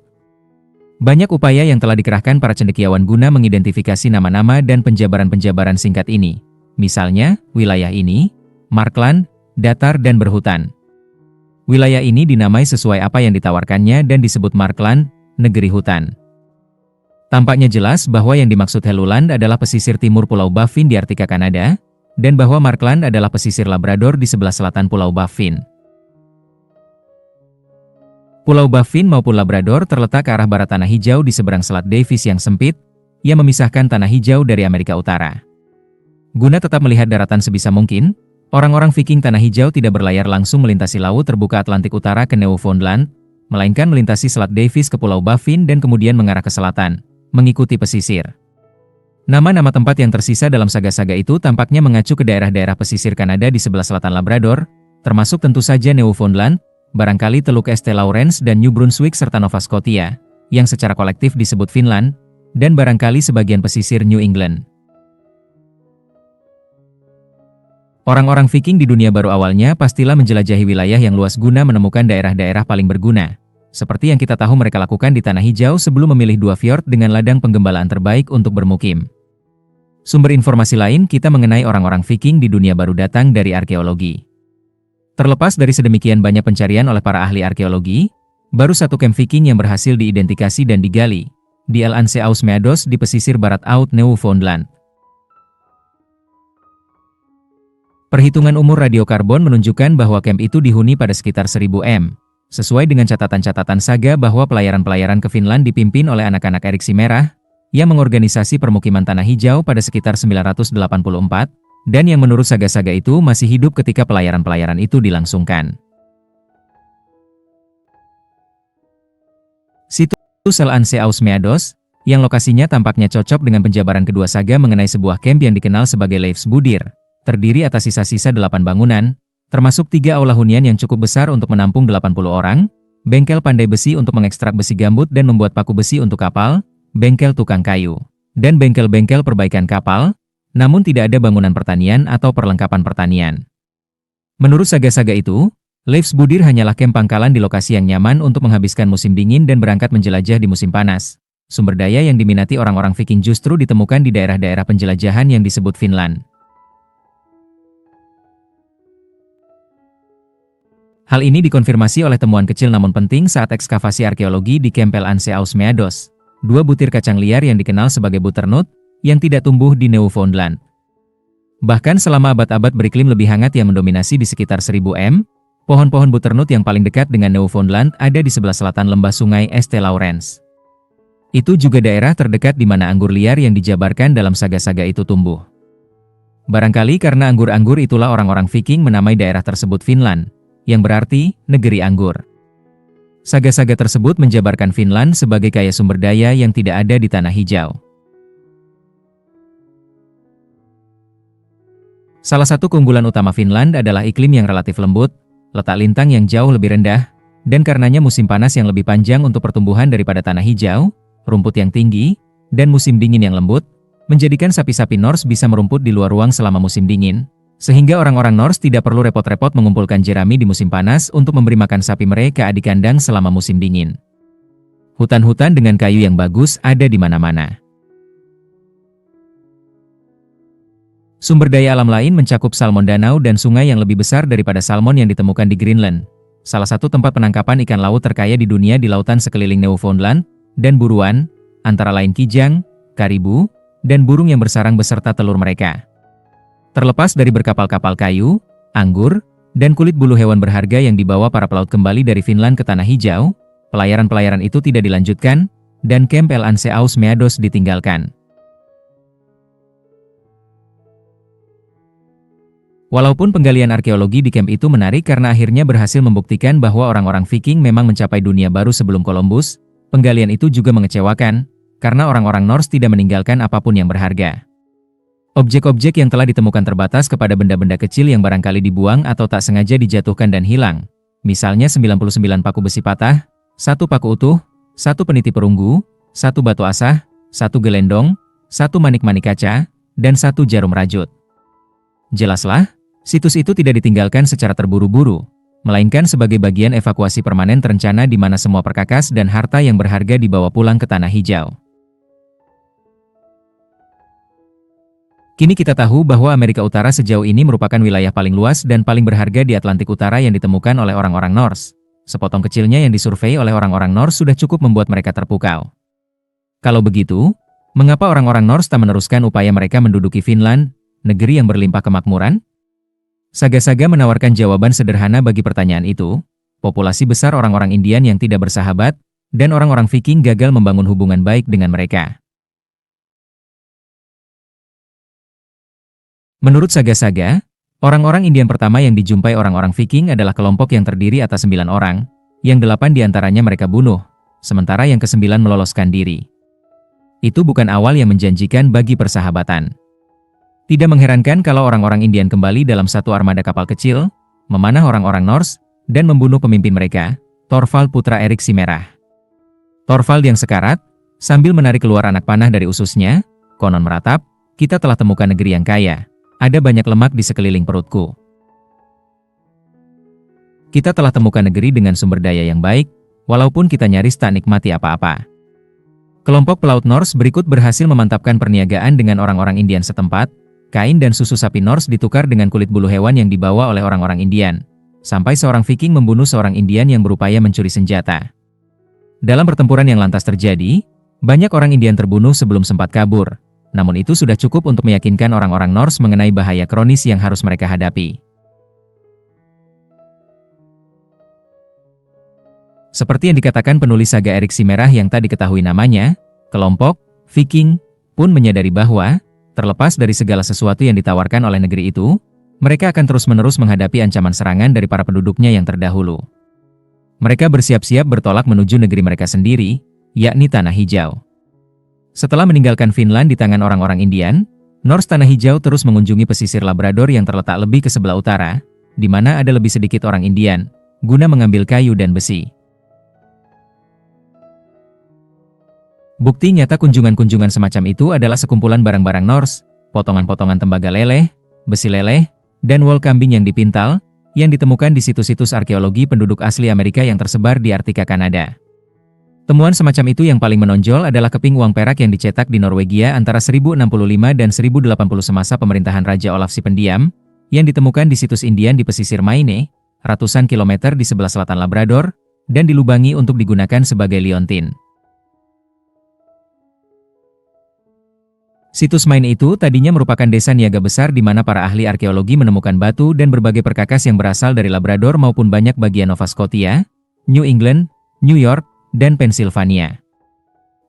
S1: Banyak upaya yang telah dikerahkan para cendekiawan guna mengidentifikasi nama-nama dan penjabaran-penjabaran singkat ini. Misalnya, wilayah ini, Markland, datar dan berhutan. Wilayah ini dinamai sesuai apa yang ditawarkannya dan disebut Markland, negeri hutan. Tampaknya jelas bahwa yang dimaksud Helluland adalah pesisir timur Pulau Baffin di Arktika Kanada, dan bahwa Markland adalah pesisir Labrador di sebelah selatan Pulau Baffin. Pulau Baffin maupun Labrador terletak ke arah barat Tanah Hijau di seberang Selat Davis yang sempit, yang memisahkan Tanah Hijau dari Amerika Utara. Guna tetap melihat daratan sebisa mungkin, orang-orang Viking Tanah Hijau tidak berlayar langsung melintasi laut terbuka Atlantik Utara ke Newfoundland, melainkan melintasi Selat Davis ke Pulau Baffin dan kemudian mengarah ke selatan, mengikuti pesisir. Nama-nama tempat yang tersisa dalam saga-saga itu tampaknya mengacu ke daerah-daerah pesisir Kanada di sebelah selatan Labrador, termasuk tentu saja Newfoundland, barangkali Teluk St. Lawrence dan New Brunswick serta Nova Scotia, yang secara kolektif disebut Finland, dan barangkali sebagian pesisir New England. Orang-orang Viking di dunia baru awalnya pastilah menjelajahi wilayah yang luas guna menemukan daerah-daerah paling berguna, seperti yang kita tahu mereka lakukan di Tanah Hijau sebelum memilih 2 fjord dengan ladang penggembalaan terbaik untuk bermukim. Sumber informasi lain kita mengenai orang-orang Viking di dunia baru datang dari arkeologi. Terlepas dari sedemikian banyak pencarian oleh para ahli arkeologi, baru 1 kamp Viking yang berhasil diidentifikasi dan digali, di Lanceaus-Meadows di pesisir barat Out Newfoundland. Perhitungan umur radiokarbon menunjukkan bahwa kamp itu dihuni pada sekitar 1000 m. Sesuai dengan catatan-catatan saga bahwa pelayaran-pelayaran ke Finland dipimpin oleh anak-anak Eriksi Merah, yang mengorganisasi permukiman Tanah Hijau pada sekitar 984, dan yang menurut saga-saga itu masih hidup ketika pelayaran-pelayaran itu dilangsungkan. Situs Lanceaus-Meadows, yang lokasinya tampaknya cocok dengan penjabaran kedua saga mengenai sebuah kamp yang dikenal sebagai Leifsbudir, terdiri atas sisa-sisa 8 bangunan, termasuk 3 aula hunian yang cukup besar untuk menampung 80 orang, bengkel pandai besi untuk mengekstrak besi gambut dan membuat paku besi untuk kapal, bengkel tukang kayu, dan bengkel-bengkel perbaikan kapal, namun tidak ada bangunan pertanian atau perlengkapan pertanian. Menurut saga-saga itu, Leifsbudir hanyalah kamp pangkalan di lokasi yang nyaman untuk menghabiskan musim dingin dan berangkat menjelajah di musim panas. Sumber daya yang diminati orang-orang Viking justru ditemukan di daerah-daerah penjelajahan yang disebut Finland. Hal ini dikonfirmasi oleh temuan kecil namun penting saat ekskavasi arkeologi di kamp Lanceaus-Meadows, 2 butir kacang liar yang dikenal sebagai butternut, yang tidak tumbuh di Newfoundland. Bahkan selama abad-abad beriklim lebih hangat yang mendominasi di sekitar 1000 m, pohon-pohon butternut yang paling dekat dengan Newfoundland ada di sebelah selatan lembah sungai St. Lawrence. Itu juga daerah terdekat di mana anggur liar yang dijabarkan dalam saga-saga itu tumbuh. Barangkali karena anggur-anggur itulah orang-orang Viking menamai daerah tersebut Finland, yang berarti negeri anggur. Saga-saga tersebut menjabarkan Finland sebagai kaya sumber daya yang tidak ada di Tanah Hijau. Salah satu keunggulan utama Finland adalah iklim yang relatif lembut, letak lintang yang jauh lebih rendah, dan karenanya musim panas yang lebih panjang untuk pertumbuhan daripada Tanah Hijau, rumput yang tinggi, dan musim dingin yang lembut, menjadikan sapi-sapi Norse bisa merumput di luar ruang selama musim dingin, sehingga orang-orang Norse tidak perlu repot-repot mengumpulkan jerami di musim panas untuk memberi makan sapi mereka di kandang selama musim dingin. Hutan-hutan dengan kayu yang bagus ada di mana-mana. Sumber daya alam lain mencakup salmon danau dan sungai yang lebih besar daripada salmon yang ditemukan di Greenland. Salah satu tempat penangkapan ikan laut terkaya di dunia di lautan sekeliling Newfoundland, dan buruan, antara lain kijang, karibu, dan burung yang bersarang beserta telur mereka. Terlepas dari berkapal-kapal kayu, anggur, dan kulit bulu hewan berharga yang dibawa para pelaut kembali dari Finland ke Tanah Hijau, pelayaran-pelayaran itu tidak dilanjutkan, dan Camp El Anseaus Meados ditinggalkan. Walaupun penggalian arkeologi di camp itu menarik karena akhirnya berhasil membuktikan bahwa orang-orang Viking memang mencapai dunia baru sebelum Columbus, penggalian itu juga mengecewakan, karena orang-orang Norse tidak meninggalkan apapun yang berharga. Objek-objek yang telah ditemukan terbatas kepada benda-benda kecil yang barangkali dibuang atau tak sengaja dijatuhkan dan hilang. Misalnya 99 paku besi patah, 1 paku utuh, 1 peniti perunggu, 1 batu asah, 1 gelendong, 1 manik-manik kaca, dan 1 jarum rajut. Jelaslah, situs itu tidak ditinggalkan secara terburu-buru, melainkan sebagai bagian evakuasi permanen terencana di mana semua perkakas dan harta yang berharga dibawa pulang ke Tanah Hijau. Kini kita tahu bahwa Amerika Utara sejauh ini merupakan wilayah paling luas dan paling berharga di Atlantik Utara yang ditemukan oleh orang-orang Norse. Sepotong kecilnya yang disurvei oleh orang-orang Norse sudah cukup membuat mereka terpukau. Kalau begitu, mengapa orang-orang Norse tak meneruskan upaya mereka menduduki Finland, negeri yang berlimpah kemakmuran? Saga-saga menawarkan jawaban sederhana bagi pertanyaan itu. Populasi besar orang-orang Indian yang tidak bersahabat, dan orang-orang Viking gagal membangun hubungan baik dengan mereka. Menurut saga-saga, orang-orang Indian pertama yang dijumpai orang-orang Viking adalah kelompok yang terdiri atas 9 orang, yang 8 diantaranya mereka bunuh, sementara yang ke-9 meloloskan diri. Itu bukan awal yang menjanjikan bagi persahabatan. Tidak mengherankan kalau orang-orang Indian kembali dalam satu armada kapal kecil, memanah orang-orang Norse, dan membunuh pemimpin mereka, Thorvald putra Erik si Merah. Thorvald yang sekarat, sambil menarik keluar anak panah dari ususnya, konon meratap, "Kita telah temukan negeri yang kaya. Ada banyak lemak di sekeliling perutku. Kita telah temukan negeri dengan sumber daya yang baik, walaupun kita nyaris tak nikmati apa-apa." Kelompok pelaut Norse berikut berhasil memantapkan perniagaan dengan orang-orang Indian setempat. Kain dan susu sapi Norse ditukar dengan kulit bulu hewan yang dibawa oleh orang-orang Indian. Sampai seorang Viking membunuh seorang Indian yang berupaya mencuri senjata. Dalam pertempuran yang lantas terjadi, banyak orang Indian terbunuh sebelum sempat kabur. Namun itu sudah cukup untuk meyakinkan orang-orang Norse mengenai bahaya kronis yang harus mereka hadapi. Seperti yang dikatakan penulis saga Erik si Merah yang tak diketahui namanya, kelompok Viking pun menyadari bahwa, terlepas dari segala sesuatu yang ditawarkan oleh negeri itu, mereka akan terus-menerus menghadapi ancaman serangan dari para penduduknya yang terdahulu. Mereka bersiap-siap bertolak menuju negeri mereka sendiri, yakni Tanah Hijau. Setelah meninggalkan Finland di tangan orang-orang Indian, Norse Tanah Hijau terus mengunjungi pesisir Labrador yang terletak lebih ke sebelah utara, di mana ada lebih sedikit orang Indian, guna mengambil kayu dan besi. Bukti nyata kunjungan-kunjungan semacam itu adalah sekumpulan barang-barang Norse, potongan-potongan tembaga leleh, besi leleh, dan wol kambing yang dipintal, yang ditemukan di situs-situs arkeologi penduduk asli Amerika yang tersebar di Arktika Kanada. Temuan semacam itu yang paling menonjol adalah keping uang perak yang dicetak di Norwegia antara 1065 dan 1080 semasa pemerintahan Raja Olaf si Pendiam, yang ditemukan di situs Indian di pesisir Maine, ratusan kilometer di sebelah selatan Labrador, dan dilubangi untuk digunakan sebagai liontin. Situs Maine itu tadinya merupakan desa niaga besar di mana para ahli arkeologi menemukan batu dan berbagai perkakas yang berasal dari Labrador maupun banyak bagian Nova Scotia, New England, New York, dan Pennsylvania.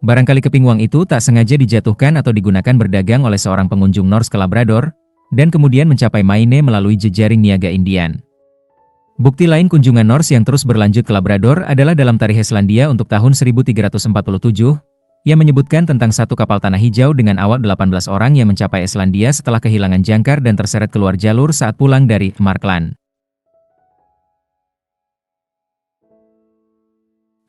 S1: Barangkali keping uang itu tak sengaja dijatuhkan atau digunakan berdagang oleh seorang pengunjung Norse ke Labrador, dan kemudian mencapai Maine melalui jejaring niaga Indian. Bukti lain kunjungan Norse yang terus berlanjut ke Labrador adalah dalam Tarikh Islandia untuk tahun 1347, yang menyebutkan tentang satu kapal tanah hijau dengan awak 18 orang yang mencapai Islandia setelah kehilangan jangkar dan terseret keluar jalur saat pulang dari Markland.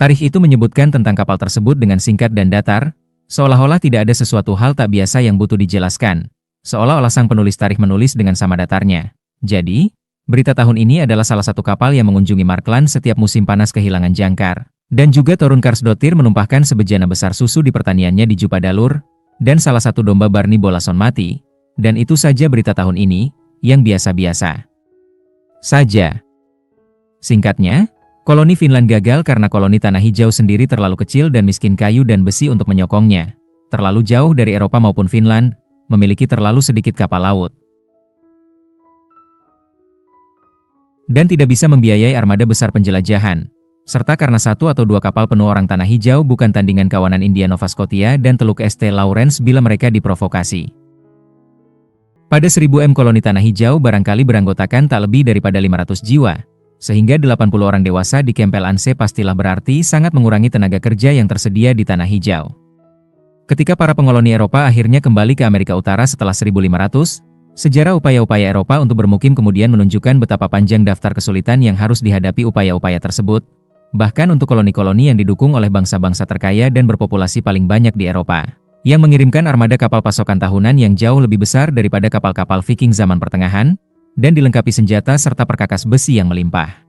S1: Tarikh itu menyebutkan tentang kapal tersebut dengan singkat dan datar, seolah-olah tidak ada sesuatu hal tak biasa yang butuh dijelaskan, seolah-olah sang penulis tarikh menulis dengan sama datarnya. Jadi, berita tahun ini adalah salah satu kapal yang mengunjungi Markland setiap musim panas kehilangan jangkar. Dan juga Torun Karsdottir menumpahkan sebejana besar susu di pertaniannya di Jupadalur, dan salah satu domba Barney Bolason mati, Dan itu saja berita tahun ini, yang biasa-biasa saja. Singkatnya, koloni Finland gagal karena koloni Tanah Hijau sendiri terlalu kecil dan miskin kayu dan besi untuk menyokongnya. Terlalu jauh dari Eropa maupun Finland, memiliki terlalu sedikit kapal laut. Dan tidak bisa membiayai armada besar penjelajahan. Serta karena satu atau dua kapal penuh orang Tanah Hijau bukan tandingan kawanan India Nova Scotia dan Teluk St. Lawrence bila mereka diprovokasi. Pada 1000 koloni Tanah Hijau barangkali beranggotakan tak lebih daripada 500 jiwa. Sehingga 80 orang dewasa di Kempel Anse pastilah berarti sangat mengurangi tenaga kerja yang tersedia di Tanah Hijau. Ketika para pengoloni Eropa akhirnya kembali ke Amerika Utara setelah 1500, sejarah upaya-upaya Eropa untuk bermukim kemudian menunjukkan betapa panjang daftar kesulitan yang harus dihadapi upaya-upaya tersebut, bahkan untuk koloni-koloni yang didukung oleh bangsa-bangsa terkaya dan berpopulasi paling banyak di Eropa, yang mengirimkan armada kapal pasokan tahunan yang jauh lebih besar daripada kapal-kapal Viking zaman pertengahan, dan dilengkapi senjata serta perkakas besi yang melimpah.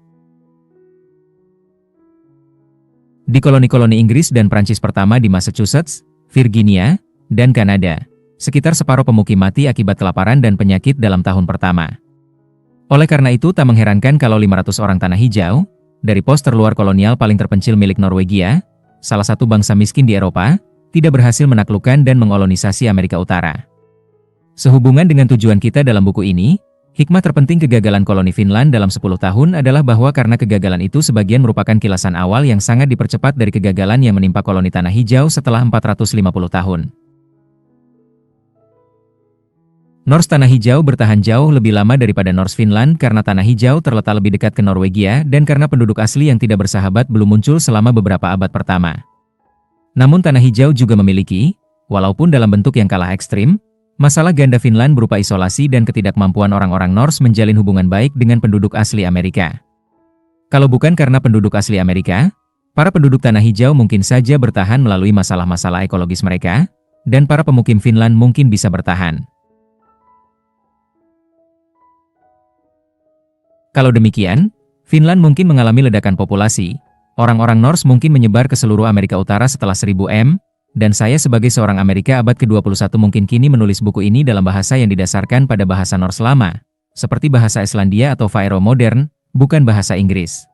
S1: Di koloni-koloni Inggris dan Prancis pertama di Massachusetts, Virginia, dan Kanada, sekitar separuh pemukim mati akibat kelaparan dan penyakit dalam tahun pertama. Oleh karena itu tak mengherankan kalau 500 orang Tanah Hijau, dari pos terluar kolonial paling terpencil milik Norwegia, salah satu bangsa miskin di Eropa, tidak berhasil menaklukkan dan mengolonisasi Amerika Utara. Sehubungan dengan tujuan kita dalam buku ini, hikmah terpenting kegagalan koloni Finland dalam 10 tahun adalah bahwa karena kegagalan itu sebagian merupakan kilasan awal yang sangat dipercepat dari kegagalan yang menimpa koloni Tanah Hijau setelah 450 tahun. Norse Tanah Hijau bertahan jauh lebih lama daripada Norse Finland karena Tanah Hijau terletak lebih dekat ke Norwegia dan karena penduduk asli yang tidak bersahabat belum muncul selama beberapa abad pertama. Namun Tanah Hijau juga memiliki, walaupun dalam bentuk yang kalah ekstrim, masalah ganda Finland berupa isolasi dan ketidakmampuan orang-orang Norse menjalin hubungan baik dengan penduduk asli Amerika. Kalau bukan karena penduduk asli Amerika, para penduduk Tanah Hijau mungkin saja bertahan melalui masalah-masalah ekologis mereka, dan para pemukim Finland mungkin bisa bertahan. Kalau demikian, Finland mungkin mengalami ledakan populasi, orang-orang Norse mungkin menyebar ke seluruh Amerika Utara setelah 1000 M, dan saya sebagai seorang Amerika abad ke-21 mungkin kini menulis buku ini dalam bahasa yang didasarkan pada bahasa Norse lama, seperti bahasa Islandia atau Faero modern, bukan bahasa Inggris.